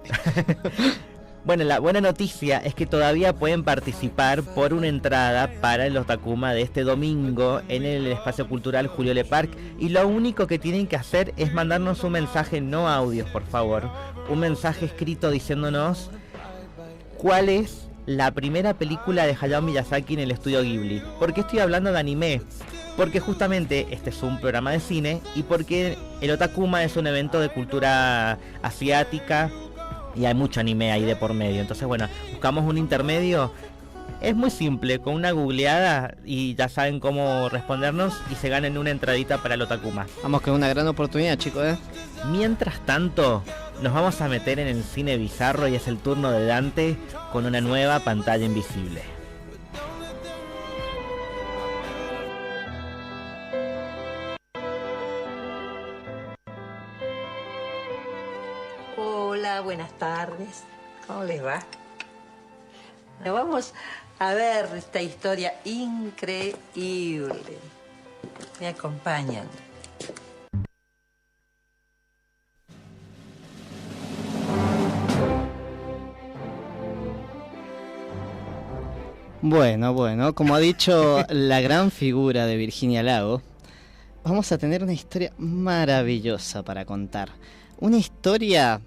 Bueno, la buena noticia es que todavía pueden participar por una entrada para el Otakuma de este domingo en el Espacio Cultural Julio Le Parc, y lo único que tienen que hacer es mandarnos un mensaje, no audios, por favor, un mensaje escrito diciéndonos cuál es la primera película de Hayao Miyazaki en el estudio Ghibli. ¿Por qué estoy hablando de anime? Porque justamente este es un programa de cine, y porque el Otakuma es un evento de cultura asiática y hay mucho anime ahí de por medio. Entonces, bueno, buscamos un intermedio. Es muy simple, con una googleada y ya saben cómo respondernos, y se ganan una entradita para el Otakuma. Vamos, que es una gran oportunidad, chicos, ¿eh? Mientras tanto, nos vamos a meter en el cine bizarro, y es el turno de Dante con una nueva pantalla invisible. Hola, buenas tardes. ¿Cómo les va? Bueno, vamos a ver esta historia increíble. Me acompañan. Bueno, como ha dicho la gran figura de Virginia Lago, vamos a tener una historia maravillosa para contar. Una historia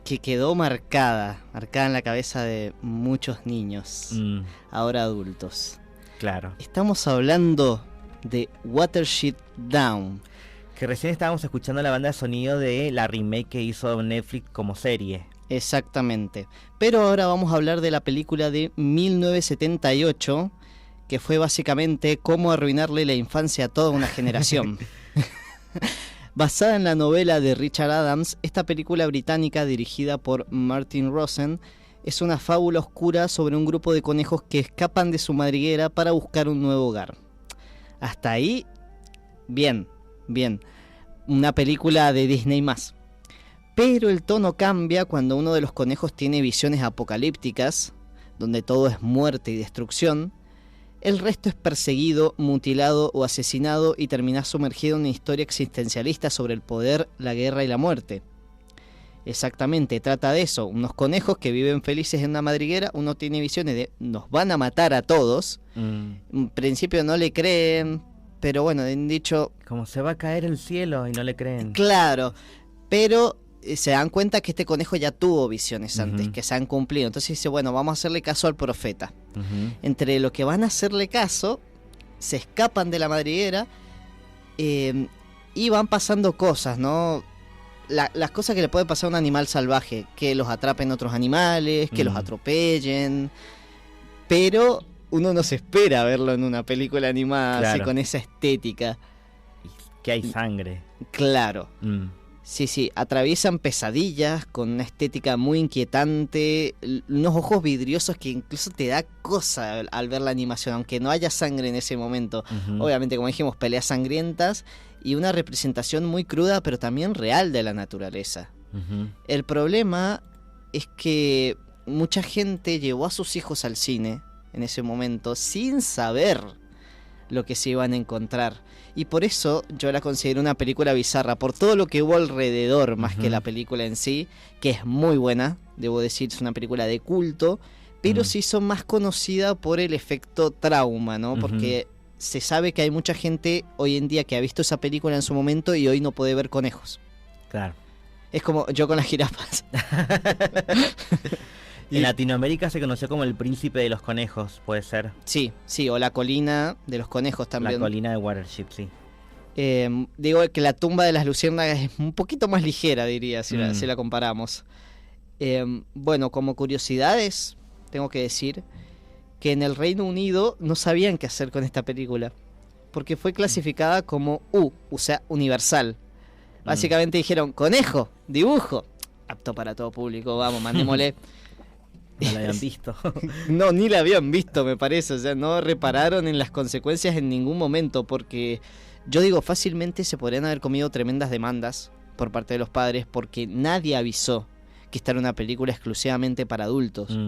que quedó marcada en la cabeza de muchos niños, ahora adultos. Claro. Estamos hablando de Watership Down. Que recién estábamos escuchando la banda de sonido de la remake que hizo Netflix como serie. Exactamente. Pero ahora vamos a hablar de la película de 1978, que fue básicamente cómo arruinarle la infancia a toda una generación. Basada en la novela de Richard Adams, esta película británica dirigida por Martin Rosen es una fábula oscura sobre un grupo de conejos que escapan de su madriguera para buscar un nuevo hogar. Hasta ahí, bien. Una película de Disney+. Pero el tono cambia cuando uno de los conejos tiene visiones apocalípticas, donde todo es muerte y destrucción. El resto es perseguido, mutilado o asesinado, y termina sumergido en una historia existencialista sobre el poder, la guerra y la muerte. Exactamente, trata de eso, unos conejos que viven felices en una madriguera. Uno tiene visiones de nos van a matar a todos. En principio no le creen, pero bueno, han dicho... Como se va a caer el cielo y no le creen. Claro, pero se dan cuenta que este conejo ya tuvo visiones antes, que se han cumplido. Entonces dice, bueno, vamos a hacerle caso al profeta. Entre lo que van a hacerle caso, se escapan de la madriguera, y van pasando cosas, ¿no? Las cosas que le puede pasar a un animal salvaje, que los atrapen otros animales, que los atropellen, pero uno no se espera verlo en una película animada, claro, así con esa estética. Que hay sangre. Claro. Sí, atraviesan pesadillas con una estética muy inquietante, unos ojos vidriosos que incluso te da cosa al ver la animación, aunque no haya sangre en ese momento. Obviamente, como dijimos, peleas sangrientas y una representación muy cruda, pero también real de la naturaleza. El problema es que mucha gente llevó a sus hijos al cine en ese momento sin saber lo que se iban a encontrar. Y por eso yo la considero una película bizarra, por todo lo que hubo alrededor, más que la película en sí, que es muy buena, debo decir, es una película de culto, pero se hizo más conocida por el efecto trauma, ¿no? Porque se sabe que hay mucha gente hoy en día que ha visto esa película en su momento y hoy no puede ver conejos. Claro. Es como yo con las jirafas. En Latinoamérica se conoció como el príncipe de los conejos, puede ser. Sí, o la colina de los conejos también. La colina de Watership, sí. Digo que la tumba de las luciérnagas es un poquito más ligera, diría, si la comparamos. Bueno, como curiosidades, tengo que decir que en el Reino Unido no sabían qué hacer con esta película, porque fue clasificada como U, o sea, universal. Básicamente dijeron, conejo, dibujo, apto para todo público, vamos, mandémosle. No la habían visto. No, ni la habían visto, me parece, o sea, no repararon en las consecuencias en ningún momento, porque yo digo, fácilmente se podrían haber comido tremendas demandas por parte de los padres, porque nadie avisó que esta era una película exclusivamente para adultos.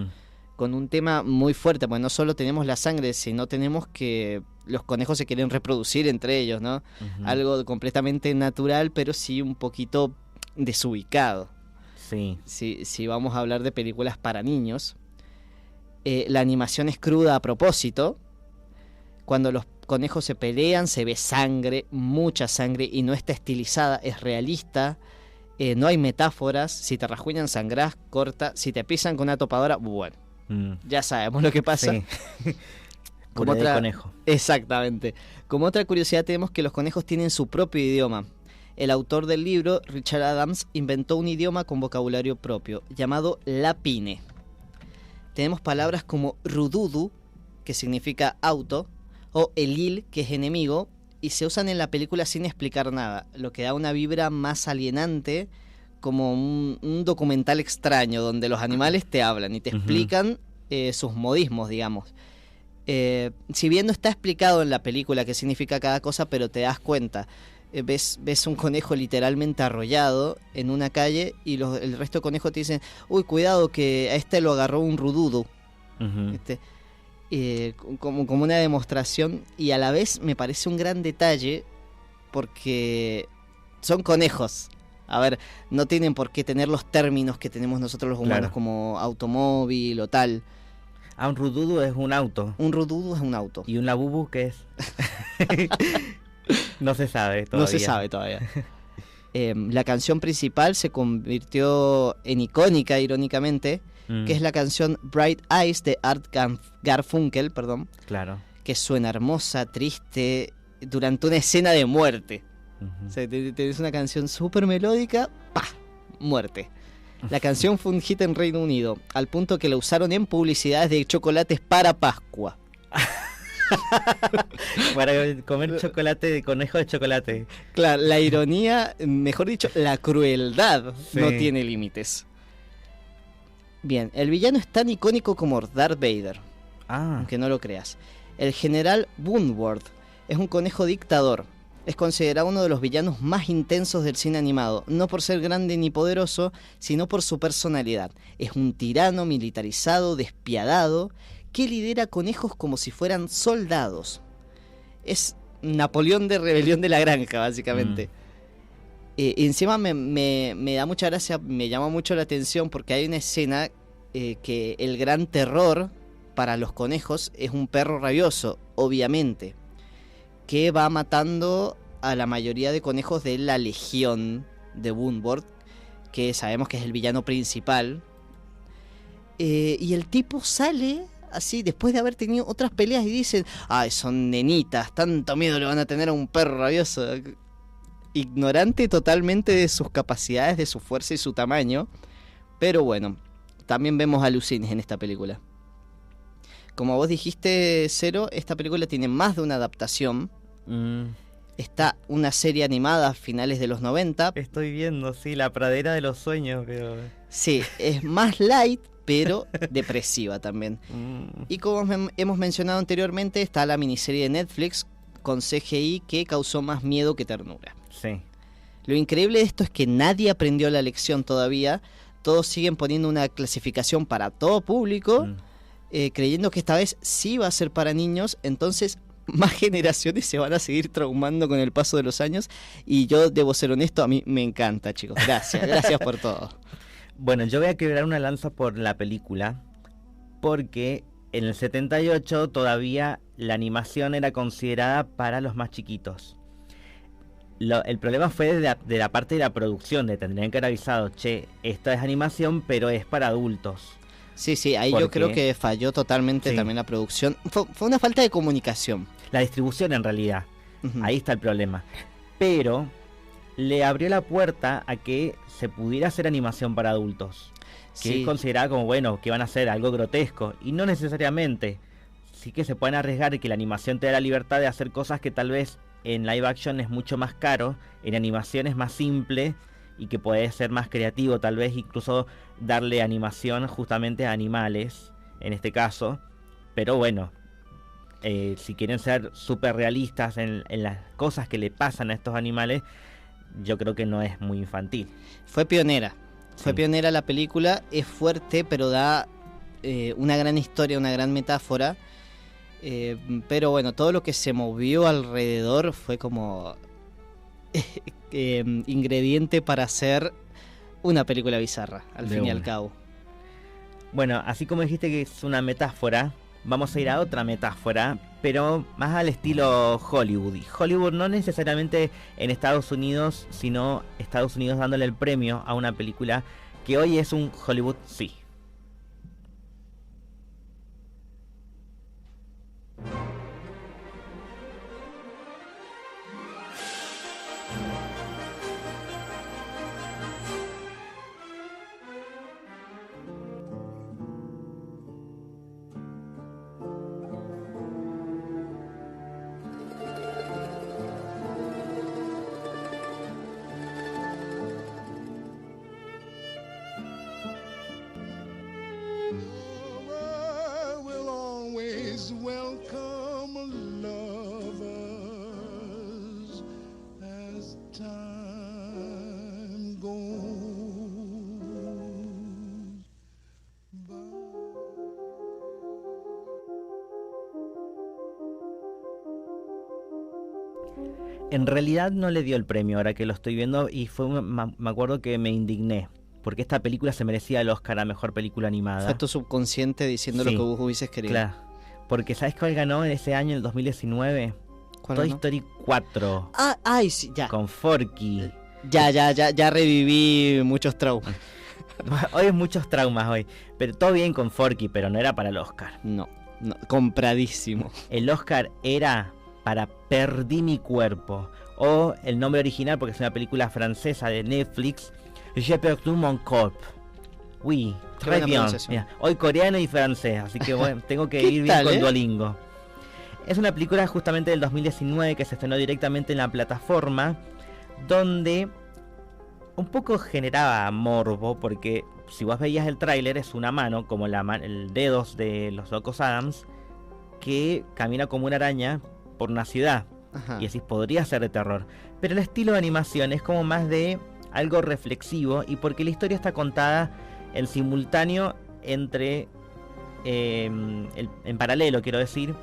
Con un tema muy fuerte, porque no solo tenemos la sangre, sino tenemos que los conejos se quieren reproducir entre ellos, ¿no? Algo completamente natural, pero sí un poquito desubicado. Sí. Si vamos a hablar de películas para niños. La animación es cruda a propósito. Cuando los conejos se pelean, se ve sangre, mucha sangre, y no está estilizada, es realista. No hay metáforas. Si te rasguñan, sangrás, corta. Si te pisan con una topadora, bueno. Ya sabemos lo que pasa. Sí. Como otra... de conejo. Exactamente. Como otra curiosidad tenemos que los conejos tienen su propio idioma. El autor del libro, Richard Adams, inventó un idioma con vocabulario propio, llamado lapine. Tenemos palabras como rududu, que significa auto, o elil, que es enemigo, y se usan en la película sin explicar nada, lo que da una vibra más alienante, como un documental extraño donde los animales te hablan y te explican sus modismos, digamos. Si bien no está explicado en la película qué significa cada cosa, pero te das cuenta. Ves un conejo literalmente arrollado en una calle y el resto de conejos te dicen, uy, cuidado que a este lo agarró un rududo. Como una demostración, y a la vez me parece un gran detalle porque son conejos. A ver, no tienen por qué tener los términos que tenemos nosotros los humanos, como automóvil o tal. Ah, un rududo es un auto. Un rududo es un auto. ¿Y un labubu qué es? No se sabe todavía. No se sabe todavía. La canción principal se convirtió en icónica, irónicamente, que es la canción Bright Eyes de Art Garfunkel, perdón. Claro. Que suena hermosa, triste, durante una escena de muerte. O sea, tenés una canción súper melódica, ¡pah! Muerte. La canción fue un hit en Reino Unido, al punto que la usaron en publicidades de chocolates para Pascua. Para comer chocolate de conejo de chocolate. Claro, la ironía, mejor dicho, la crueldad no tiene límites. Bien, el villano es tan icónico como Darth Vader, aunque no lo creas. El general Woodward es un conejo dictador. Es considerado uno de los villanos más intensos del cine animado, no por ser grande ni poderoso, sino por su personalidad. Es un tirano militarizado, despiadado, que lidera conejos como si fueran soldados. Es Napoleón de Rebelión de la Granja, básicamente. Encima me da mucha gracia, me llama mucho la atención porque hay una escena que el gran terror para los conejos es un perro rabioso, obviamente, que va matando a la mayoría de conejos de la legión de Woodward, que sabemos que es el villano principal. Y el tipo sale así, después de haber tenido otras peleas, y dicen, ay, son nenitas, tanto miedo le van a tener a un perro rabioso. Ignorante totalmente de sus capacidades, de su fuerza y su tamaño. Pero bueno, también vemos alucines en esta película. Como vos dijiste, Cero, esta película tiene más de una adaptación. Está una serie animada a finales de los 90. Estoy viendo, sí, La Pradera de los Sueños, pero... Sí, es más light, pero depresiva también. Y como hemos mencionado anteriormente, está la miniserie de Netflix con CGI que causó más miedo que ternura. Sí. Lo increíble de esto es que nadie aprendió la lección todavía. Todos siguen poniendo una clasificación para todo público, creyendo que esta vez sí va a ser para niños. Entonces más generaciones se van a seguir traumando con el paso de los años. Y yo debo ser honesto, a mí me encanta, chicos. Gracias por todo. Bueno, yo voy a quebrar una lanza por la película, porque en el 78 todavía la animación era considerada para los más chiquitos. El problema fue de la parte de la producción, de tendrían que haber avisado, che, esto es animación, pero es para adultos. Sí, ahí yo creo que falló totalmente también la producción. Fue una falta de comunicación. La distribución, en realidad. Ahí está el problema. Pero le abrió la puerta a que se pudiera hacer animación para adultos. que Sí. es considerada como, bueno, que van a hacer algo grotesco, y no necesariamente. Sí que se pueden arriesgar y que la animación te da la libertad de hacer cosas que tal vez en live action es mucho más caro, en animación es más simple y que puede ser más creativo, tal vez incluso darle animación justamente a animales, en este caso. Pero bueno, si quieren ser súper realistas en las cosas que le pasan a estos animales, yo creo que no es muy infantil. Fue pionera. Fue Sí. pionera la película, es fuerte, pero da una gran historia, una gran metáfora. Pero bueno, todo lo que se movió alrededor fue como ingrediente para hacer una película bizarra, al De fin y al una. cabo. Bueno, así como dijiste que es una metáfora, vamos a ir a otra metáfora, pero más al estilo Hollywood. Y Hollywood no necesariamente en Estados Unidos, sino Estados Unidos dándole el premio a una película que hoy es un Hollywood sí. I will always welcome lovers as time goes by. En realidad no le dio el premio ahora que lo estoy viendo y me acuerdo que me indigné. Porque esta película se merecía el Oscar a Mejor Película Animada. Fue tu subconsciente diciendo Sí. lo que vos hubieses querido. Claro. Porque ¿sabes cuál ganó en ese año, en el 2019? ¿Cuál Toy ganó? Story 4. Ay, sí, ya. Con Forky. Ya reviví muchos traumas. Hoy es muchos traumas hoy. Pero todo bien con Forky, pero no era para el Oscar. No, compradísimo. El Oscar era para Perdí mi cuerpo. O el nombre original, porque es una película francesa de Netflix, J'ai perdu mon corps. Oui, Qué très buena bien. pronunciación. Mira, hoy coreano y francés, así que bueno, tengo que ¿Qué ir bien tal, con eh? Duolingo. Es una película justamente del 2019 que se estrenó directamente en la plataforma, donde un poco generaba morbo, porque si vos veías el tráiler es una mano, como el dedos de los Locos Adams, que camina como una araña por una ciudad. Ajá. Y decís, podría ser de terror. Pero el estilo de animación es como más de algo reflexivo, y porque la historia está contada en simultáneo entre, en paralelo quiero decir,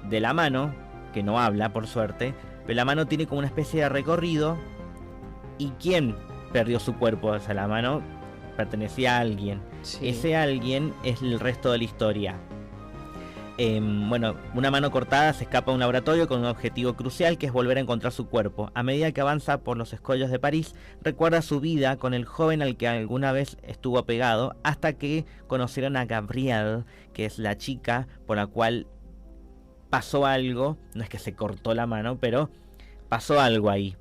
de la mano, que no habla por suerte, pero la mano tiene como una especie de recorrido, y quién perdió su cuerpo, o sea, la mano pertenecía a alguien. Sí. Ese alguien es el resto de la historia. Bueno, una mano cortada se escapa a un laboratorio con un objetivo crucial, que es volver a encontrar su cuerpo. A medida que avanza por los escollos de París, recuerda su vida con el joven al que alguna vez estuvo apegado, hasta que conocieron a Gabrielle, que es la chica por la cual pasó algo. No es que se cortó la mano, pero pasó algo ahí.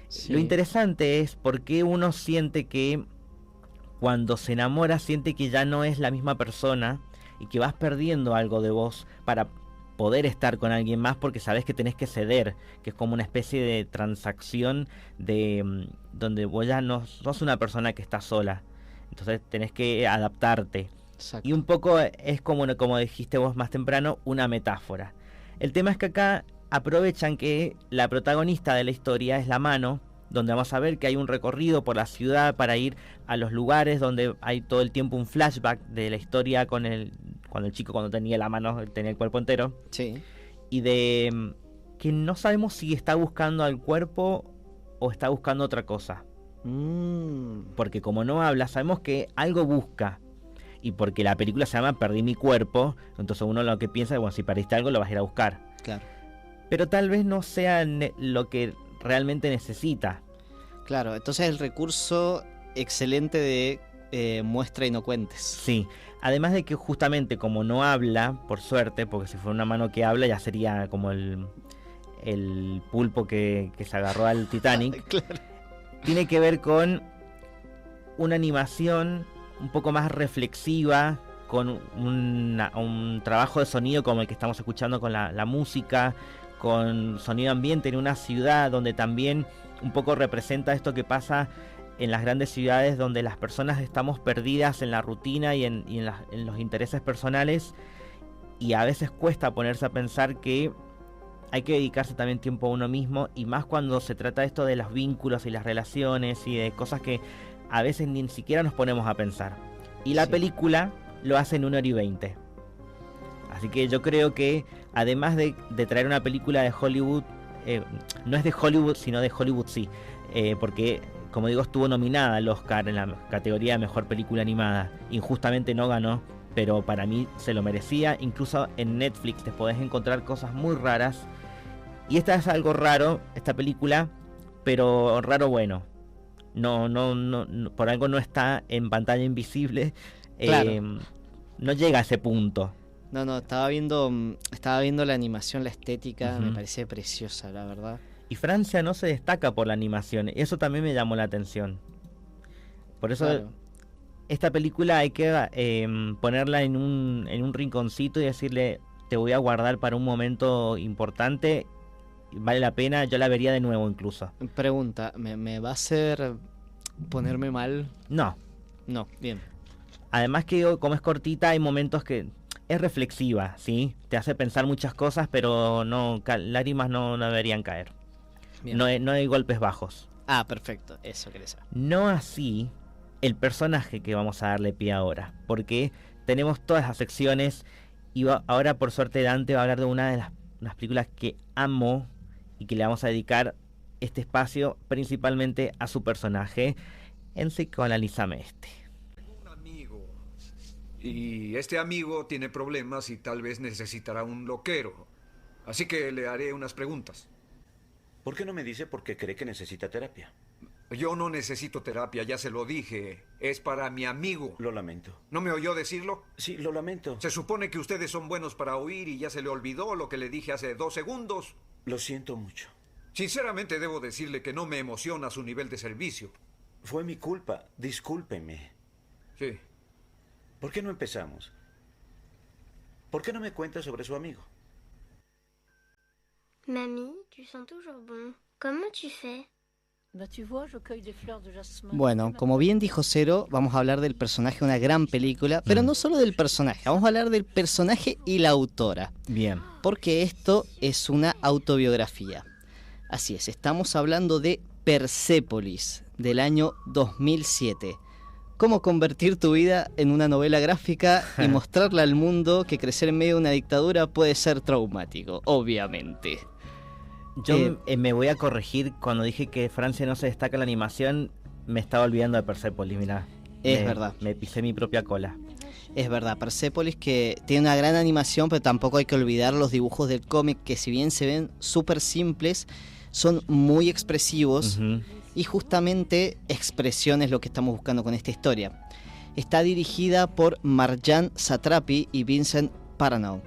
Sí. Lo interesante es por qué uno siente que cuando se enamora siente que ya no es la misma persona, y que vas perdiendo algo de vos para poder estar con alguien más, porque sabes que tenés que ceder, que es como una especie de transacción de donde vos ya no sos una persona que está sola, entonces tenés que adaptarte. Exacto. Y un poco es como dijiste vos más temprano, una metáfora. El tema es que acá aprovechan que la protagonista de la historia es la mano, donde vamos a ver que hay un recorrido por la ciudad para ir a los lugares donde hay todo el tiempo un flashback de la historia cuando el chico, cuando tenía la mano, tenía el cuerpo entero, Sí. y de que no sabemos si está buscando al cuerpo o está buscando otra cosa, porque como no habla, sabemos que algo busca, y porque la película se llama Perdí mi cuerpo, entonces uno lo que piensa es, bueno, si perdiste algo lo vas a ir a buscar, Claro. pero tal vez no sea lo que realmente necesita. Claro, entonces el recurso excelente de muestra y no cuentes. Sí, además de que justamente como no habla, por suerte, porque si fuera una mano que habla ya sería como el pulpo que se agarró al Titanic, Claro. tiene que ver con una animación un poco más reflexiva, con un trabajo de sonido como el que estamos escuchando con la música, con sonido ambiente en una ciudad donde también un poco representa esto que pasa en las grandes ciudades, donde las personas estamos perdidas en la rutina y en los intereses personales, y a veces cuesta ponerse a pensar que hay que dedicarse también tiempo a uno mismo, y más cuando se trata esto de los vínculos y las relaciones y de cosas que a veces ni siquiera nos ponemos a pensar. Y la película lo hace en 1 hora y 20. Así que yo creo que además de traer una película de Hollywood, no es de Hollywood, sino de Hollywood sí, porque como digo, estuvo nominada al Oscar en la categoría de Mejor Película Animada. Injustamente no ganó, pero para mí se lo merecía. Incluso en Netflix te podés encontrar cosas muy raras. Y esta es algo raro, esta película, pero raro bueno. No, por algo no está en pantalla invisible. Claro. No llega a ese punto. No, estaba viendo la animación, la estética, me parece preciosa, la verdad. Y Francia no se destaca por la animación, eso también me llamó la atención. Por eso claro, esta película hay que ponerla en un rinconcito y decirle, te voy a guardar para un momento importante, vale la pena, yo la vería de nuevo incluso. Pregunta, ¿me va a hacer ponerme mal? No, bien. Además que como es cortita, hay momentos que es reflexiva, ¿sí? Te hace pensar muchas cosas, pero lágrimas no deberían caer. No hay golpes bajos. Ah, perfecto, eso quería saber. No así el personaje que vamos a darle pie ahora, porque tenemos todas las secciones y ahora por suerte Dante va a hablar de una de las películas que amo y que le vamos a dedicar este espacio principalmente a su personaje. En Psicoanalízame este. Un amigo, y este amigo tiene problemas y tal vez necesitará un loquero, así que le haré unas preguntas. ¿Por qué no me dice por qué cree que necesita terapia? Yo no necesito terapia, ya se lo dije. Es para mi amigo. Lo lamento. ¿No me oyó decirlo? Sí, lo lamento. Se supone que ustedes son buenos para oír y ya se le olvidó lo que le dije hace 2 segundos. Lo siento mucho. Sinceramente debo decirle que no me emociona su nivel de servicio. Fue mi culpa. Discúlpeme. Sí. ¿Por qué no empezamos? ¿Por qué no me cuenta sobre su amigo? Mamie, tu sens toujours bon. Comment tu fais? Bueno, como bien dijo Cero, vamos a hablar del personaje de una gran película, pero no solo del personaje, vamos a hablar del personaje y la autora. Bien. Porque esto es una autobiografía. Así es, estamos hablando de Persépolis, del año 2007. Cómo convertir tu vida en una novela gráfica y mostrarle al mundo que crecer en medio de una dictadura puede ser traumático, obviamente. Yo me voy a corregir, cuando dije que Francia no se destaca en la animación, me estaba olvidando de Persépolis, mirá. Es verdad. Me pisé mi propia cola. Es verdad, Persépolis que tiene una gran animación, pero tampoco hay que olvidar los dibujos del cómic, que si bien se ven súper simples, son muy expresivos. Y justamente expresión es lo que estamos buscando con esta historia. Está dirigida por Marjan Satrapi y Vincent Paranow.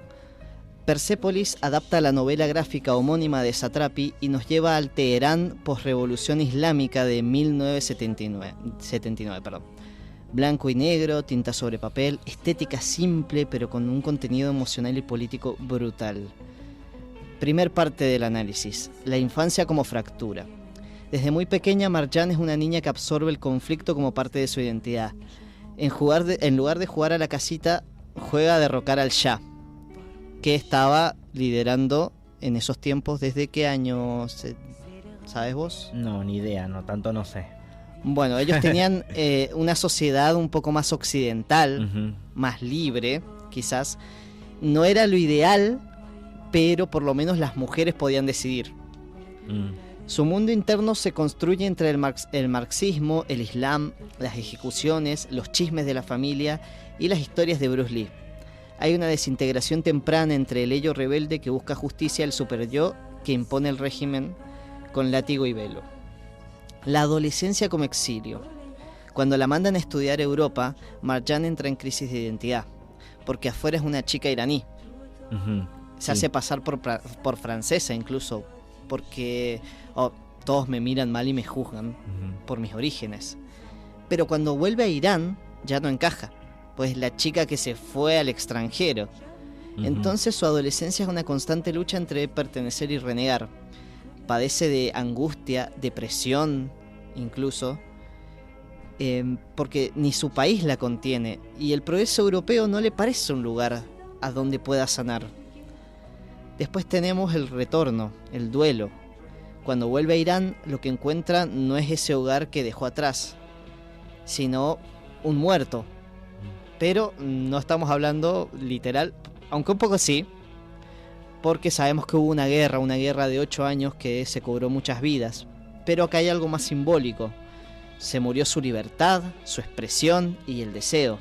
Persépolis adapta la novela gráfica homónima de Satrapi y nos lleva al Teherán posrevolución islámica de 1979. Blanco y negro, tinta sobre papel, estética simple pero con un contenido emocional y político brutal. Primer parte del análisis, la infancia como fractura. Desde muy pequeña, Marjan es una niña que absorbe el conflicto como parte de su identidad. En lugar de jugar a la casita, juega a derrocar al Shah, que estaba liderando en esos tiempos. ¿Desde qué año? ¿Sabes vos? No, ni idea, no tanto no sé. Bueno, ellos tenían una sociedad un poco más occidental, más libre, quizás. No era lo ideal, pero por lo menos las mujeres podían decidir. Su mundo interno se construye entre el marxismo, el islam, las ejecuciones, los chismes de la familia y las historias de Bruce Lee. Hay una desintegración temprana entre el ello rebelde que busca justicia y el superyo que impone el régimen con látigo y velo. La adolescencia como exilio. Cuando la mandan a estudiar a Europa, Marjan entra en crisis de identidad, porque afuera es una chica iraní. Se hace pasar por francesa incluso, porque todos me miran mal y me juzgan por mis orígenes. Pero cuando vuelve a Irán, ya no encaja, pues la chica que se fue al extranjero. Entonces su adolescencia es una constante lucha entre pertenecer y renegar. Padece de angustia, depresión incluso, porque ni su país la contiene y el progreso europeo no le parece un lugar a donde pueda sanar. Después tenemos el retorno, el duelo. Cuando vuelve a Irán, lo que encuentra no es ese hogar que dejó atrás, sino un muerto. Pero no estamos hablando literal, aunque un poco sí, porque sabemos que hubo una guerra de 8 años que se cobró muchas vidas. Pero acá hay algo más simbólico. Se murió su libertad, su expresión y el deseo.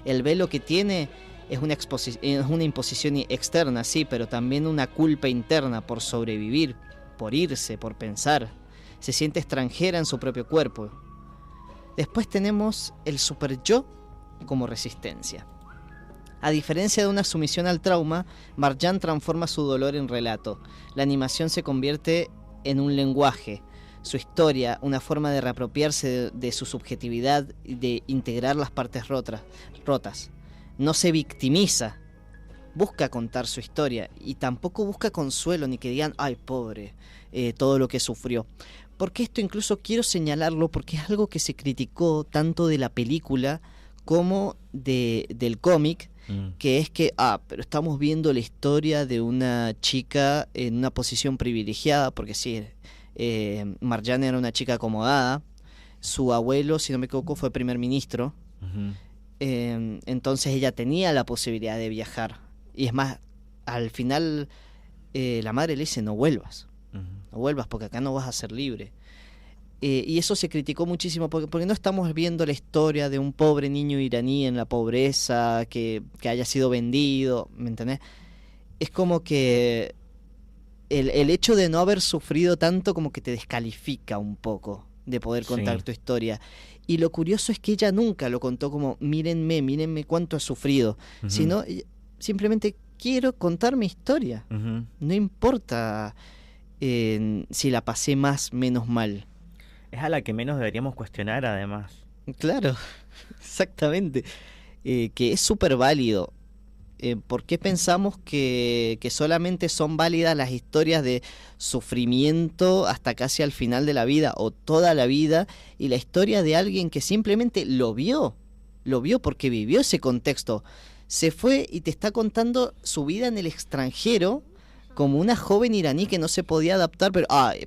El velo que tiene es una imposición externa, sí, pero también una culpa interna por sobrevivir, por irse, por pensar. Se siente extranjera en su propio cuerpo. Después tenemos el super yo como resistencia. A diferencia de una sumisión al trauma, Marjan transforma su dolor en relato. La animación se convierte en un lenguaje, su historia, una forma de reapropiarse de su subjetividad y de integrar las partes rotas. No se victimiza, busca contar su historia y tampoco busca consuelo ni que digan, ay pobre, todo lo que sufrió. Porque esto incluso quiero señalarlo porque es algo que se criticó tanto de la película como del cómic, que es que, pero estamos viendo la historia de una chica en una posición privilegiada, porque sí, Marjan era una chica acomodada, su abuelo, si no me equivoco, fue primer ministro, entonces ella tenía la posibilidad de viajar, y es más, al final la madre le dice, no vuelvas porque acá no vas a ser libre. Y eso se criticó muchísimo porque no estamos viendo la historia de un pobre niño iraní en la pobreza que haya sido vendido, ¿me entendés? Es como que el hecho de no haber sufrido tanto como que te descalifica un poco de poder contar tu historia. Y lo curioso es que ella nunca lo contó como mírenme cuánto ha sufrido, sino simplemente quiero contar mi historia. No importa si la pasé más, menos mal. Es a la que menos deberíamos cuestionar, además. Claro, exactamente. Que es súper válido. ¿Por qué pensamos que solamente son válidas las historias de sufrimiento hasta casi al final de la vida o toda la vida, y la historia de alguien que simplemente lo vio porque vivió ese contexto, se fue y te está contando su vida en el extranjero como una joven iraní que no se podía adaptar,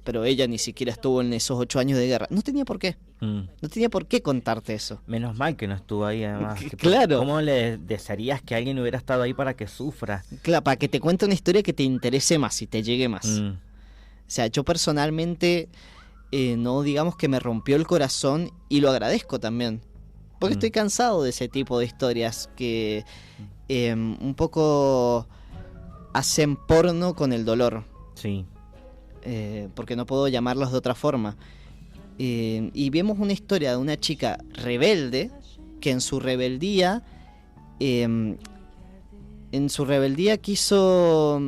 pero ella ni siquiera estuvo en esos 8 años de guerra. No tenía por qué. No tenía por qué contarte eso. Menos mal que no estuvo ahí, además. Claro. ¿Cómo le desearías que alguien hubiera estado ahí para que sufra? Claro, para que te cuente una historia que te interese más y te llegue más. O sea, yo personalmente, no digamos que me rompió el corazón, y lo agradezco también. Porque estoy cansado de ese tipo de historias que un poco hacen porno con el dolor. Sí. Porque no puedo llamarlos de otra forma. Y vemos una historia de una chica rebelde que en su rebeldía quiso,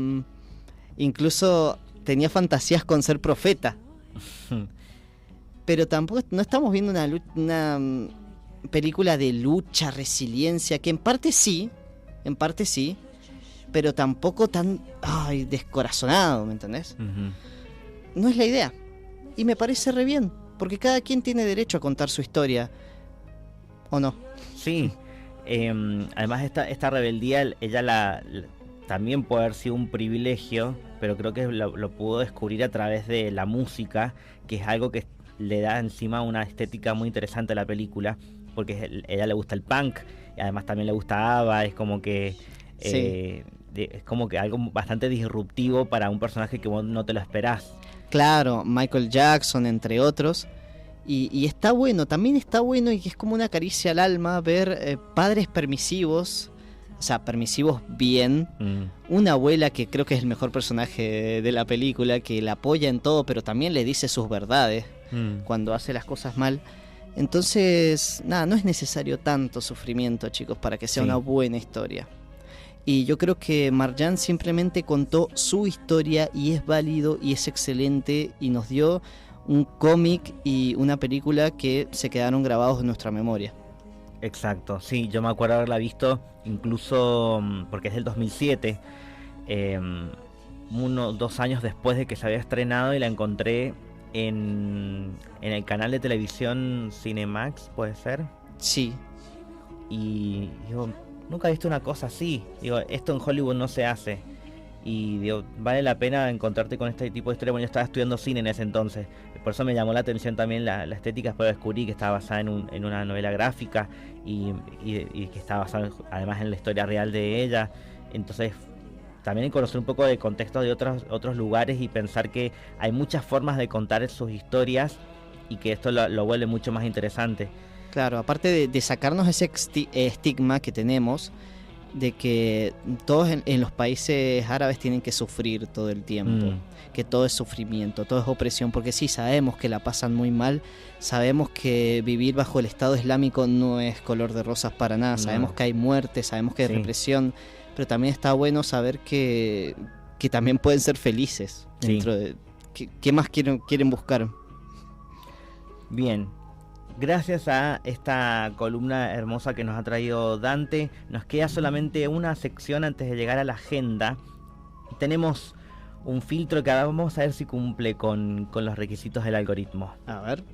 incluso tenía fantasías con ser profeta. Pero tampoco, no estamos viendo una película de lucha, resiliencia, que en parte sí, pero tampoco tan descorazonado, ¿me entendés? No es la idea. Y me parece re bien, porque cada quien tiene derecho a contar su historia, ¿o no? Sí. Además esta rebeldía, ella también puede haber sido un privilegio, pero creo que lo pudo descubrir a través de la música, que es algo que le da encima una estética muy interesante a la película, porque a ella le gusta el punk, y además también le gusta ABBA, es como que es como que algo bastante disruptivo para un personaje que vos no te lo esperás. Claro, Michael Jackson, entre otros. Y está bueno, también está bueno, y es como una caricia al alma ver padres permisivos, o sea, permisivos bien. Una abuela que creo que es el mejor personaje de la película, que la apoya en todo, pero también le dice sus verdades cuando hace las cosas mal. Entonces, nada, no es necesario tanto sufrimiento, chicos, para que sea una buena historia. Y yo creo que Marjan simplemente contó su historia, y es válido y es excelente, y nos dio un cómic y una película que se quedaron grabados en nuestra memoria. Exacto, sí, yo me acuerdo haberla visto incluso porque es del 2007, 2 años después de que se había estrenado, y la encontré en el canal de televisión Cinemax, ¿puede ser? Sí. Y digo, nunca he visto una cosa así. Digo, esto en Hollywood no se hace. Y digo, vale la pena encontrarte con este tipo de historia. Bueno, yo estaba estudiando cine en ese entonces, por eso me llamó la atención también la estética. Después descubrí que estaba basada en una novela gráfica y que estaba basada además en la historia real de ella. Entonces también conocer un poco de contexto de otros lugares y pensar que hay muchas formas de contar sus historias y que esto lo vuelve mucho más interesante. Claro, aparte de sacarnos ese estigma que tenemos de que todos en los países árabes tienen que sufrir todo el tiempo, que todo es sufrimiento, todo es opresión, porque sí, sabemos que la pasan muy mal, sabemos que vivir bajo el Estado Islámico no es color de rosas para nada, sabemos que hay muerte, sabemos que hay represión, pero también está bueno saber que también pueden ser felices dentro de... ¿Qué más quieren buscar? Bien. Gracias a esta columna hermosa que nos ha traído Dante, nos queda solamente una sección antes de llegar a la agenda. Tenemos un filtro que ahora vamos a ver si cumple con los requisitos del algoritmo. A ver.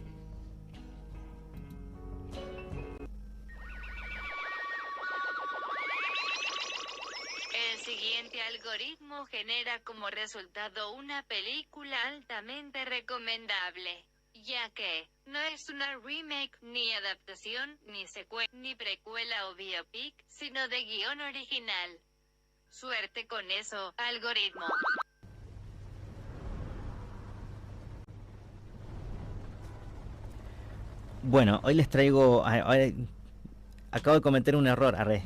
El siguiente algoritmo genera como resultado una película altamente recomendable, ya que no es una remake, ni adaptación, ni secuela, ni precuela o biopic, sino de guión original. Suerte con eso, algoritmo. Bueno, hoy les traigo... acabo de cometer un error, arre.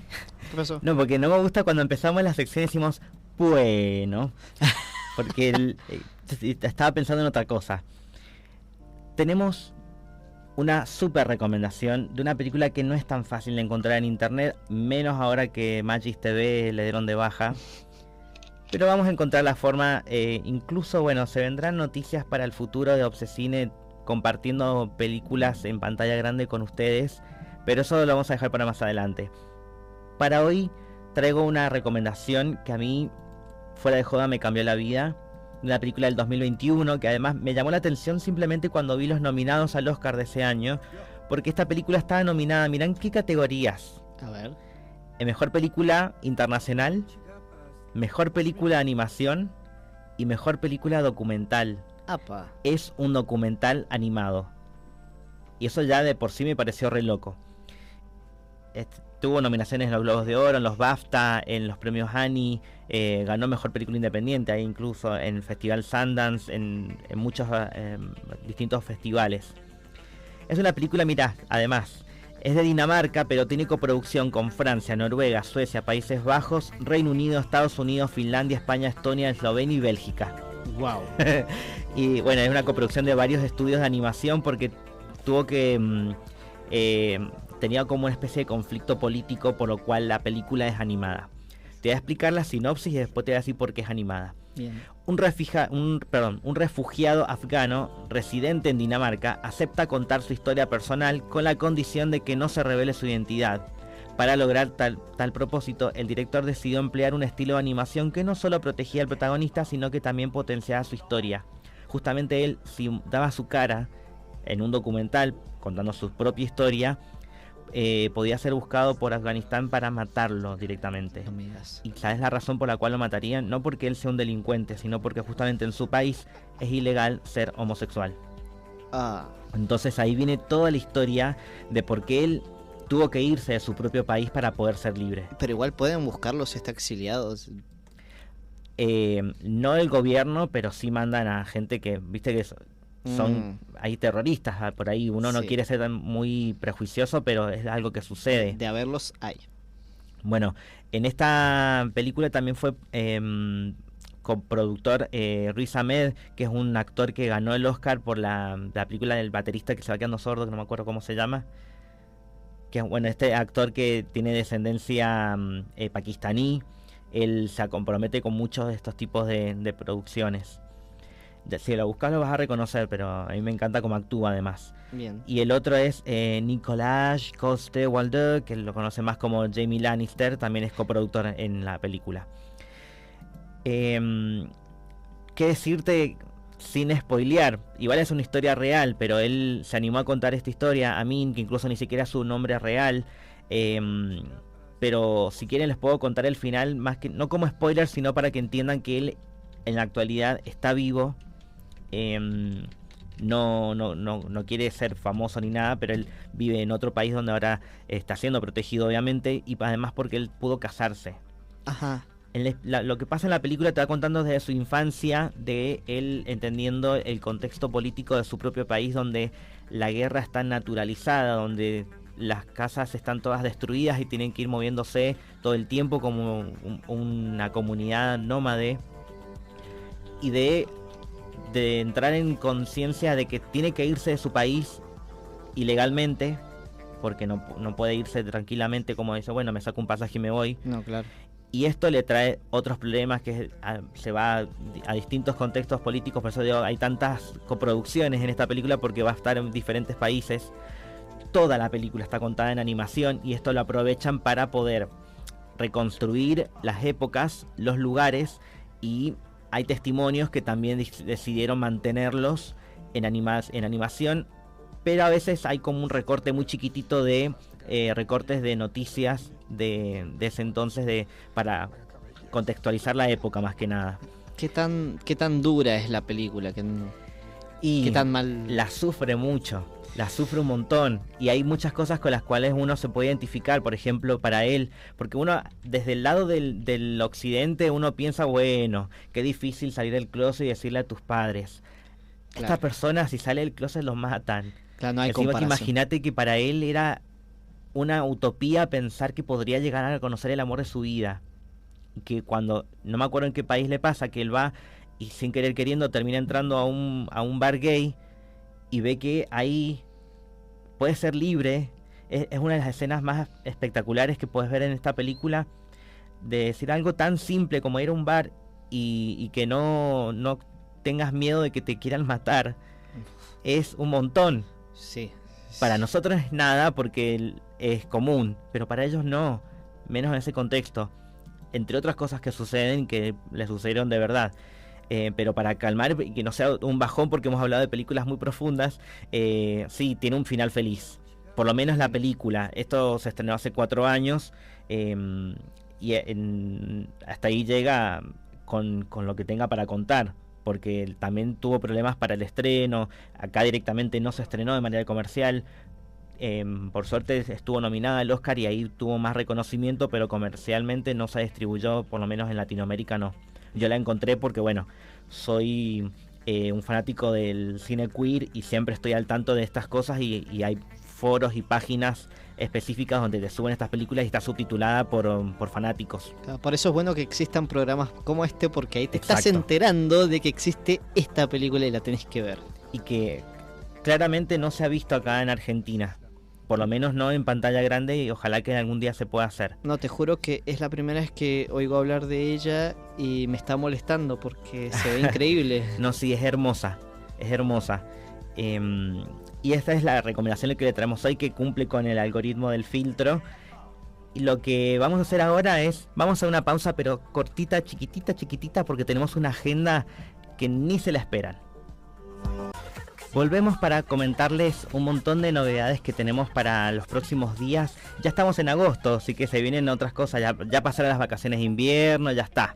¿Qué pasó? No, porque no me gusta cuando empezamos la sección y decimos, bueno, porque estaba pensando en otra cosa. Tenemos una super recomendación de una película que no es tan fácil de encontrar en internet, menos ahora que Magis TV le dieron de baja. Pero vamos a encontrar la forma, incluso, bueno, se vendrán noticias para el futuro de Obsescine compartiendo películas en pantalla grande con ustedes, pero eso lo vamos a dejar para más adelante. Para hoy traigo una recomendación que a mí, fuera de joda, me cambió la vida. Una película del 2021 que además me llamó la atención simplemente cuando vi los nominados al Oscar de ese año, porque esta película estaba nominada, mirá qué categorías. A ver. Mejor película internacional, mejor película de animación y mejor película documental. Apa. Es un documental animado. Y eso ya de por sí me pareció re loco. Tuvo nominaciones en los Globos de Oro, en los BAFTA, en los premios Annie, ganó mejor película independiente, ahí incluso en el Festival Sundance, en muchos distintos festivales. Es una película, mirá, además, es de Dinamarca, pero tiene coproducción con Francia, Noruega, Suecia, Países Bajos, Reino Unido, Estados Unidos, Finlandia, España, Estonia, Eslovenia y Bélgica. Wow. Y bueno, es una coproducción de varios estudios de animación porque tuvo que... tenía como una especie de conflicto político, por lo cual la película es animada. Te voy a explicar la sinopsis y después te voy a decir por qué es animada. Bien. Un refugiado afgano residente en Dinamarca acepta contar su historia personal con la condición de que no se revele su identidad. Para lograr tal propósito, el director decidió emplear un estilo de animación que no solo protegía al protagonista, sino que también potenciaba su historia. Justamente él, si daba su cara en un documental contando su propia historia, podía ser buscado por Afganistán para matarlo directamente. No me digas. Y sabes la razón por la cual lo matarían, no porque él sea un delincuente, sino porque justamente en su país es ilegal ser homosexual. Entonces ahí viene toda la historia de por qué él tuvo que irse de su propio país para poder ser libre. Pero igual pueden buscarlos si está exiliados. No el gobierno, pero sí mandan a gente que, viste que son hay terroristas por ahí. Uno no quiere ser muy prejuicioso, pero es algo que sucede. De haberlos hay. Bueno, en esta película también fue coproductor Riz Ahmed, que es un actor que ganó el Oscar por la película del baterista que se va quedando sordo, que no me acuerdo cómo se llama. Que bueno, este actor que tiene descendencia pakistaní, él se compromete con muchos de estos tipos de producciones. Si lo buscas lo vas a reconocer, pero a mí me encanta cómo actúa además. Bien. Y el otro es Nicolas Coste-Waldau, que lo conoce más como Jamie Lannister, también es coproductor en la película. ¿Qué decirte sin spoilear? Igual es una historia real, pero él se animó a contar esta historia, Amin, que incluso ni siquiera es su nombre real. Pero si quieren les puedo contar el final, más que no como spoiler, sino para que entiendan que él en la actualidad está vivo. No quiere ser famoso ni nada, pero él vive en otro país donde ahora está siendo protegido, obviamente, y además porque él pudo casarse. Ajá. Lo que pasa en la película te va contando desde su infancia, de él entendiendo el contexto político de su propio país, donde la guerra está naturalizada, donde las casas están todas destruidas y tienen que ir moviéndose todo el tiempo como una comunidad nómade, y de entrar en conciencia de que tiene que irse de su país ilegalmente, porque no puede irse tranquilamente como dice, bueno, me saco un pasaje y me voy. No, claro. Y esto le trae otros problemas, que se va a distintos contextos políticos. Por eso digo, hay tantas coproducciones en esta película, porque va a estar en diferentes países. Toda la película está contada en animación, y esto lo aprovechan para poder reconstruir las épocas, los lugares, y hay testimonios que también decidieron mantenerlos en animación, pero a veces hay como un recorte muy chiquitito de recortes de noticias de ese entonces, para contextualizar la época más que nada. ¿Qué tan dura es la película? ¿Qué tan mal? La sufre mucho, la sufre un montón, y hay muchas cosas con las cuales uno se puede identificar. Por ejemplo, para él, porque uno desde el lado del occidente uno piensa, bueno, qué difícil salir del closet y decirle a tus padres. Claro. Esta persona, si sale del closet, los matan. Claro, no hay comparación. Imagínate que para él era una utopía pensar que podría llegar a conocer el amor de su vida, que cuando, no me acuerdo en qué país le pasa, que él va y sin querer queriendo termina entrando a un bar gay y ve que ahí puede ser libre. Es una de las escenas más espectaculares que puedes ver en esta película, de decir algo tan simple como ir a un bar y que no tengas miedo de que te quieran matar. Es un montón. Sí. Para nosotros es nada porque es común, pero para ellos no, menos en ese contexto, entre otras cosas que suceden, que les sucedieron de verdad. Pero para calmar y que no sea un bajón, porque hemos hablado de películas muy profundas, sí, tiene un final feliz, por lo menos la película. Esto se estrenó hace 4 años, y hasta ahí llega con lo que tenga para contar, porque también tuvo problemas para el estreno. Acá directamente no se estrenó de manera comercial. Por suerte estuvo nominada al Oscar y ahí tuvo más reconocimiento, pero comercialmente no se distribuyó, por lo menos en Latinoamérica no. Yo la encontré porque, bueno, soy un fanático del cine queer y siempre estoy al tanto de estas cosas, y hay foros y páginas específicas donde te suben estas películas y está subtitulada por fanáticos. Claro, por eso es bueno que existan programas como este, porque ahí te Exacto. estás enterando de que existe esta película y la tenés que ver. Y que claramente no se ha visto acá en Argentina, por lo menos no en pantalla grande, y ojalá que algún día se pueda hacer. No, te juro que es la primera vez que oigo hablar de ella y me está molestando porque se ve increíble. No, sí, es hermosa, es hermosa. Y esta es la recomendación que le traemos hoy, que cumple con el algoritmo del filtro. Y lo que vamos a hacer ahora es, vamos a hacer una pausa, pero cortita, chiquitita, porque tenemos una agenda que ni se la esperan. Volvemos para comentarles un montón de novedades que tenemos para los próximos días. Ya estamos en agosto, así que se vienen otras cosas. Ya pasaron las vacaciones de invierno, ya está.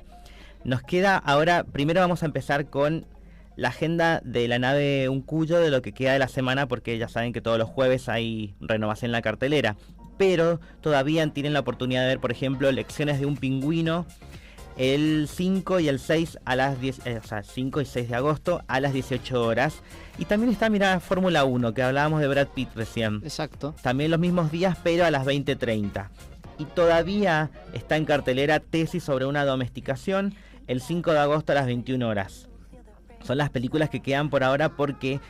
Nos queda ahora, primero vamos a empezar con la agenda de la nave Un Cuyo, de lo que queda de la semana, porque ya saben que todos los jueves hay renovación en la cartelera. Pero todavía tienen la oportunidad de ver, por ejemplo, Lecciones de un Pingüino, el 5 y el 6 a las 10, 5 y 6 de agosto a las 18 horas. Y también está, mirá, Fórmula 1, que hablábamos de Brad Pitt recién. Exacto. También los mismos días, pero a las 20:30. Y todavía está en cartelera Tesis sobre una domesticación, el 5 de agosto a las 21 horas. Son las películas que quedan por ahora, porque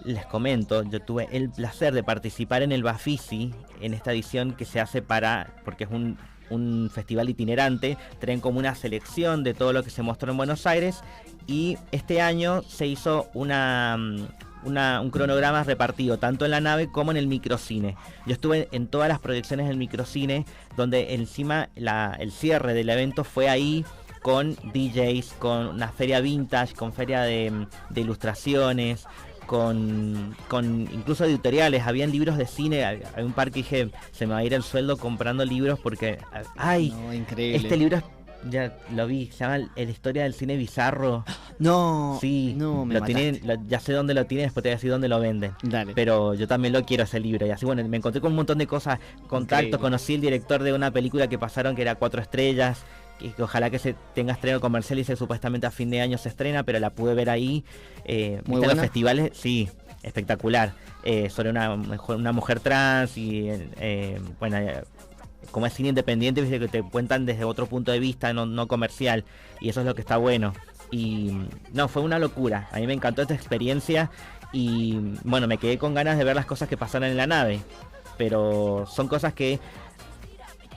les comento, yo tuve el placer de participar en el Bafisi, en esta edición que se hace porque es un un festival itinerante, traen como una selección de todo lo que se mostró en Buenos Aires, y este año se hizo un cronograma repartido tanto en la nave como en el microcine. Yo estuve en todas las proyecciones del microcine, donde encima el cierre del evento fue ahí, con DJs, con una feria vintage, con feria de ilustraciones, con incluso editoriales. Habían libros de cine. Hay un par que dije, se me va a ir el sueldo comprando libros porque no, increíble. Este libro ya lo vi, se llama La historia del cine bizarro. No, sí, no, me lo tienen, ya sé dónde lo tienen, después te voy a decir dónde lo venden. Dale. Pero yo también lo quiero, ese libro. Y así, bueno, me encontré con un montón de cosas, contactos, increíble. Conocí el director de una película que pasaron que era 4 estrellas, que ojalá que se tenga estreno comercial, y supuestamente a fin de año se estrena, pero la pude ver ahí. Muy buena. Los festivales, sí, espectacular. Sobre una mujer trans y bueno, como es cine independiente, viste que te cuentan desde otro punto de vista, no comercial, y eso es lo que está bueno. Y no, fue una locura. A mí me encantó esta experiencia y bueno, me quedé con ganas de ver las cosas que pasaron en la nave, pero son cosas que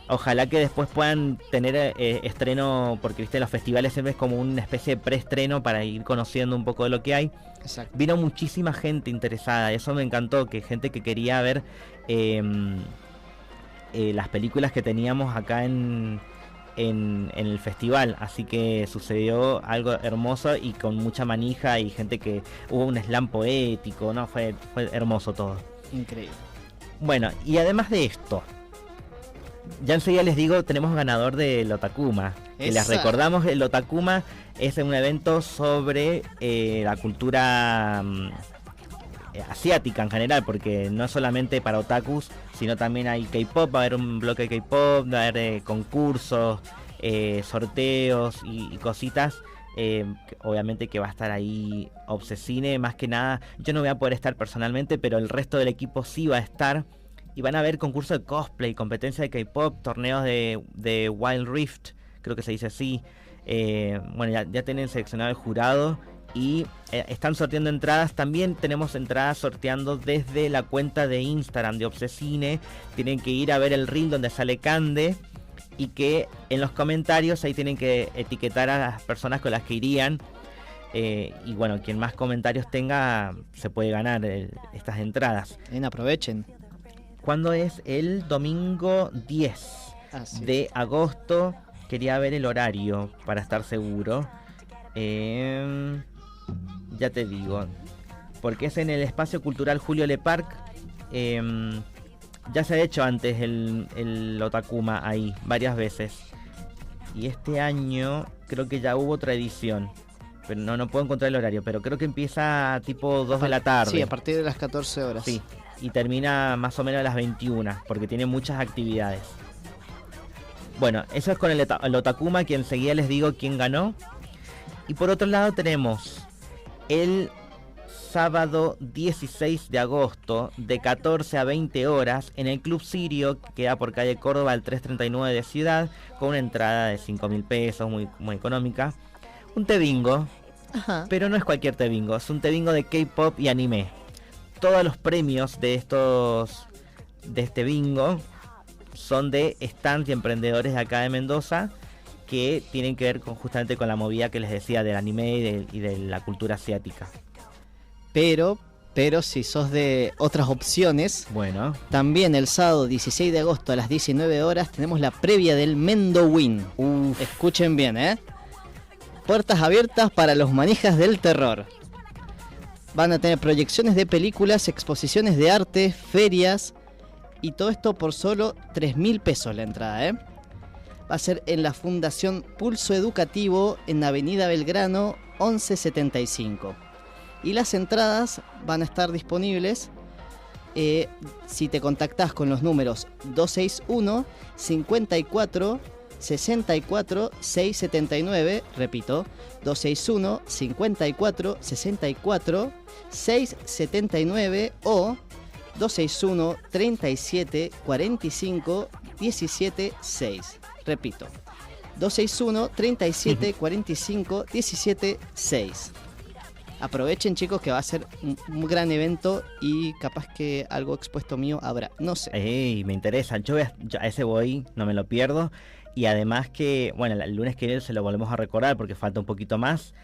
ojalá que después puedan tener estreno, porque viste, los festivales siempre es como una especie de preestreno para ir conociendo un poco de lo que hay. Exacto. Vino muchísima gente interesada, eso me encantó, que gente que quería ver las películas que teníamos acá en el festival, así que sucedió algo hermoso y con mucha manija, y gente que hubo un slam poético, no, fue hermoso todo. Increíble. Bueno, y además de esto, ya enseguida les digo, tenemos ganador del Otakuma. Que les recordamos, el Otakuma es un evento sobre la cultura asiática en general, porque no solamente para otakus, sino también hay K-pop, va a haber un bloque de K-pop, va a haber concursos, sorteos y cositas. Obviamente que va a estar ahí Obsecine, más que nada. Yo no voy a poder estar personalmente, pero el resto del equipo sí va a estar. Y van a haber concursos de cosplay, competencia de K-pop, torneos de Wild Rift, creo que se dice así. Bueno, ya tienen seleccionado el jurado y están sorteando entradas. También tenemos entradas sorteando desde la cuenta de Instagram de Obsecine. Tienen que ir a ver el reel donde sale Cande, y que en los comentarios ahí tienen que etiquetar a las personas con las que irían. Y bueno, quien más comentarios tenga se puede ganar estas entradas. Aprovechen. ¿Cuándo es? El domingo 10 de agosto. Quería ver el horario para estar seguro. Ya te digo. Porque es en el Espacio Cultural Julio Le Parc. Ya se ha hecho antes el Otakuma ahí, varias veces. Y este año creo que ya hubo otra edición. Pero no puedo encontrar el horario. Pero creo que empieza tipo 2 de la tarde. Sí, a partir de las 14 horas. Sí. Y termina más o menos a las 21, porque tiene muchas actividades. Bueno, eso es con el Otakuma, que enseguida les digo quién ganó. Y por otro lado tenemos el sábado 16 de agosto de 14 a 20 horas en el Club Sirio, que queda por calle Córdoba al 339 de Ciudad, con una entrada de 5.000 pesos, muy económica. Un té bingo, pero no es cualquier té bingo, es un té bingo de K-pop y anime. Todos los premios de este bingo son de stands y emprendedores de acá de Mendoza, que tienen que ver justamente con la movida que les decía del anime y de la cultura asiática. Pero si sos de otras opciones, bueno, también el sábado 16 de agosto a las 19 horas tenemos la previa del Mendowin. Escuchen bien, puertas abiertas para los manijas del terror. Van a tener proyecciones de películas, exposiciones de arte, ferias, y todo esto por solo 3.000 pesos la entrada, Va a ser en la Fundación Pulso Educativo en Avenida Belgrano 1175. Y las entradas van a estar disponibles si te contactás con los números 261 54 64 679, repito, 261 54 64 679 o 261 37 45 17 6. Repito, 261 37 45 17 6. Aprovechen, chicos, que va a ser un gran evento y capaz que algo expuesto mío habrá. No sé. Ey, me interesa. Yo a ese voy, no me lo pierdo. Y además que, bueno, el lunes que viene se lo volvemos a recordar porque falta un poquito más.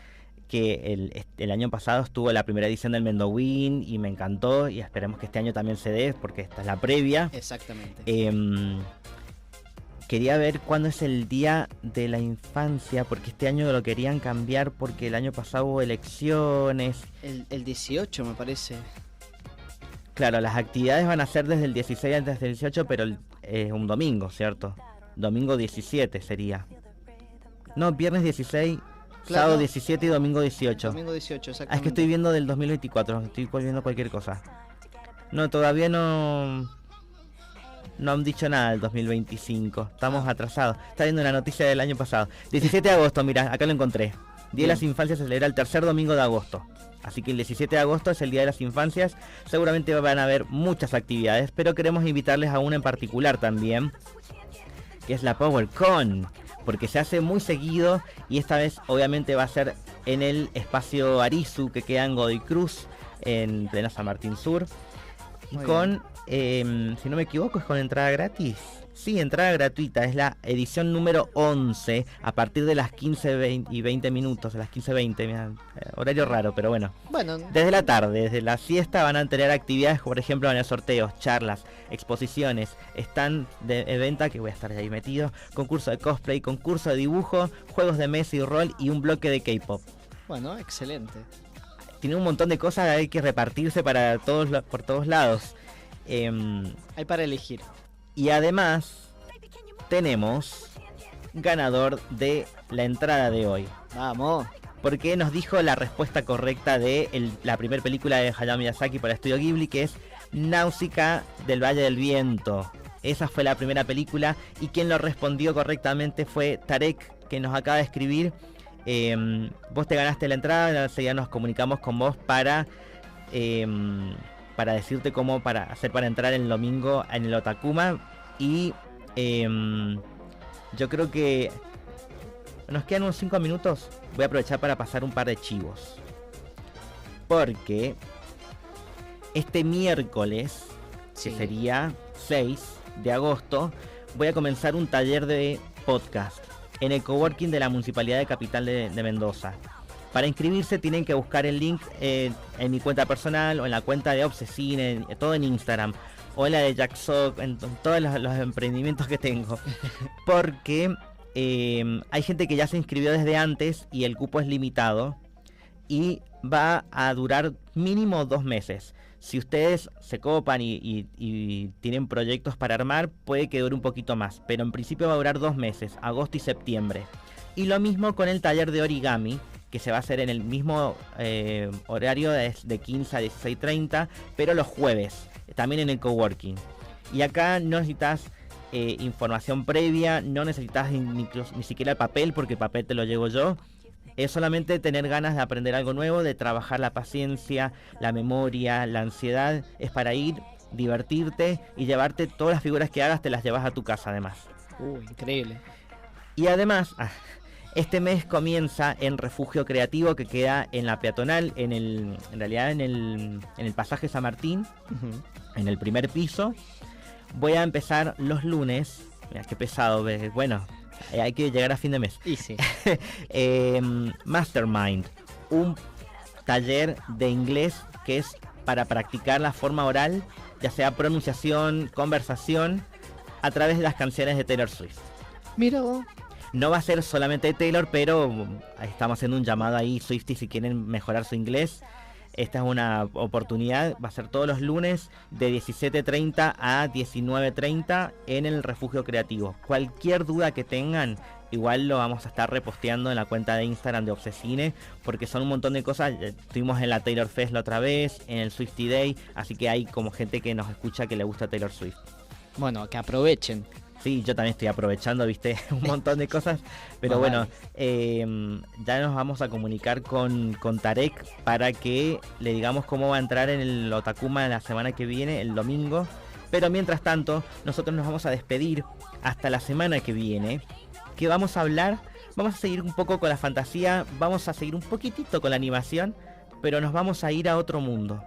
Que el año pasado estuvo la primera edición del Mendowin y me encantó. Y esperemos que este año también se dé porque esta es la previa. Exactamente. Quería ver cuándo es el día de la infancia, porque este año lo querían cambiar porque el año pasado hubo elecciones. El 18 me parece. Claro, las actividades van a ser desde el 16 antes del 18, pero es un domingo, ¿cierto? Domingo 17 sería. No, viernes 16, Claro. sábado 17 y domingo 18. Domingo 18, exactamente. Ah, es que estoy viendo del 2024, estoy viendo cualquier cosa. No, todavía no han dicho nada del 2025, estamos atrasados. Está viendo una noticia del año pasado. 17 de agosto, mira, acá lo encontré. Día Bien. de las Infancias se celebra el tercer domingo de agosto. Así que el 17 de agosto es el Día de las Infancias. Seguramente van a haber muchas actividades, pero queremos invitarles a una en particular también, que es la PowerCon, porque se hace muy seguido y esta vez obviamente va a ser en el espacio Arizu, que queda en Godoy Cruz, en plena San Martín Sur. Y Muy con, si no me equivoco, es con entrada gratis. Sí, entrada gratuita, es la edición número 11, a partir de las 15:20 minutos, a las 15:20, mirá, horario raro, pero bueno. Bueno, Desde la tarde, desde la siesta van a tener actividades, por ejemplo, van a haber sorteos, charlas, exposiciones, stand de venta, que voy a estar ahí metido, concurso de cosplay, concurso de dibujo, juegos de mesa y rol y un bloque de K-pop. bueno, excelente. Tiene un montón de cosas, hay que repartirse para por todos lados. Hay para elegir. Y además tenemos ganador de la entrada de hoy. Vamos. Porque nos dijo la respuesta correcta de la primera película de Hayao Miyazaki para Estudio Ghibli, que es Náusica del Valle del Viento. Esa fue la primera película y quien lo respondió correctamente fue Tarek, que nos acaba de escribir. Vos te ganaste la entrada, enseguida nos comunicamos con vos para decirte cómo para entrar el domingo en el Otakuma. Y yo creo que nos quedan unos 5 minutos. Voy a aprovechar para pasar un par de chivos, porque este miércoles, que sería 6 de agosto, voy a comenzar un taller de podcast en el coworking de la Municipalidad de Capital de Mendoza. Para inscribirse tienen que buscar el link en mi cuenta personal o en la cuenta de Obsesine, todo en Instagram, o en la de Jacksock, en todos los emprendimientos que tengo. Porque hay gente que ya se inscribió desde antes y el cupo es limitado y va a durar mínimo 2 meses. Si ustedes se copan y tienen proyectos para armar, puede que dure un poquito más, pero en principio va a durar 2 meses, agosto y septiembre. Y lo mismo con el taller de origami, que se va a hacer en el mismo horario de 15 a 16:30, pero los jueves, también en el coworking. Y acá no necesitas información previa, no necesitas ni siquiera el papel, porque el papel te lo llevo yo. Es solamente tener ganas de aprender algo nuevo, de trabajar la paciencia, la memoria, la ansiedad. Es para ir, divertirte y llevarte todas las figuras que hagas, te las llevas a tu casa además. Increíble. Y además, este mes comienza en Refugio Creativo, que queda en la peatonal, en el pasaje San Martín, en el primer piso. Voy a empezar los lunes. Mira qué pesado, bueno, hay que llegar a fin de mes. Y sí. Mastermind, un taller de inglés que es para practicar la forma oral, ya sea pronunciación, conversación, a través de las canciones de Taylor Swift. Mira vos. No va a ser solamente de Taylor, pero estamos haciendo un llamado ahí, Swifties, si quieren mejorar su inglés. Esta es una oportunidad, va a ser todos los lunes de 17:30 a 19:30 en el Refugio Creativo. Cualquier duda que tengan, igual lo vamos a estar reposteando en la cuenta de Instagram de Obsesine, porque son un montón de cosas. Estuvimos en la Taylor Fest la otra vez, en el Swiftie Day, así que hay como gente que nos escucha que le gusta Taylor Swift. Bueno, que aprovechen. Sí, yo también estoy aprovechando, viste, un montón de cosas. Pero bueno, ya nos vamos a comunicar con Tarek para que le digamos cómo va a entrar en el Otakuma la semana que viene, el domingo. Pero mientras tanto, nosotros nos vamos a despedir hasta la semana que viene. ¿Qué vamos a hablar? Vamos a seguir un poco con la fantasía, vamos a seguir un poquitito con la animación, pero nos vamos a ir a otro mundo.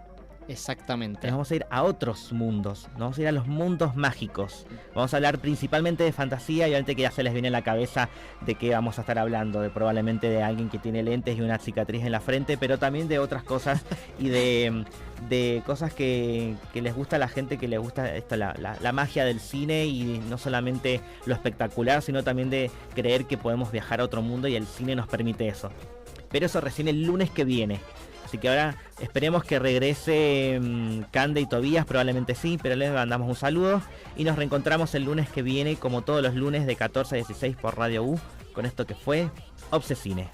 Exactamente. Nos vamos a ir a otros mundos, nos vamos a ir a los mundos mágicos. Vamos a hablar principalmente de fantasía y obviamente que ya se les viene en la cabeza de qué vamos a estar hablando, de probablemente de alguien que tiene lentes y una cicatriz en la frente, pero también de otras cosas y de cosas que les gusta a la gente, que les gusta esto, la magia del cine, y no solamente lo espectacular, sino también de creer que podemos viajar a otro mundo, y el cine nos permite eso. Pero eso recién el lunes que viene. Así que ahora esperemos que regrese Cande y Tobías, probablemente sí, pero les mandamos un saludo y nos reencontramos el lunes que viene, como todos los lunes de 14 a 16 por Radio U, con esto que fue Obsesine.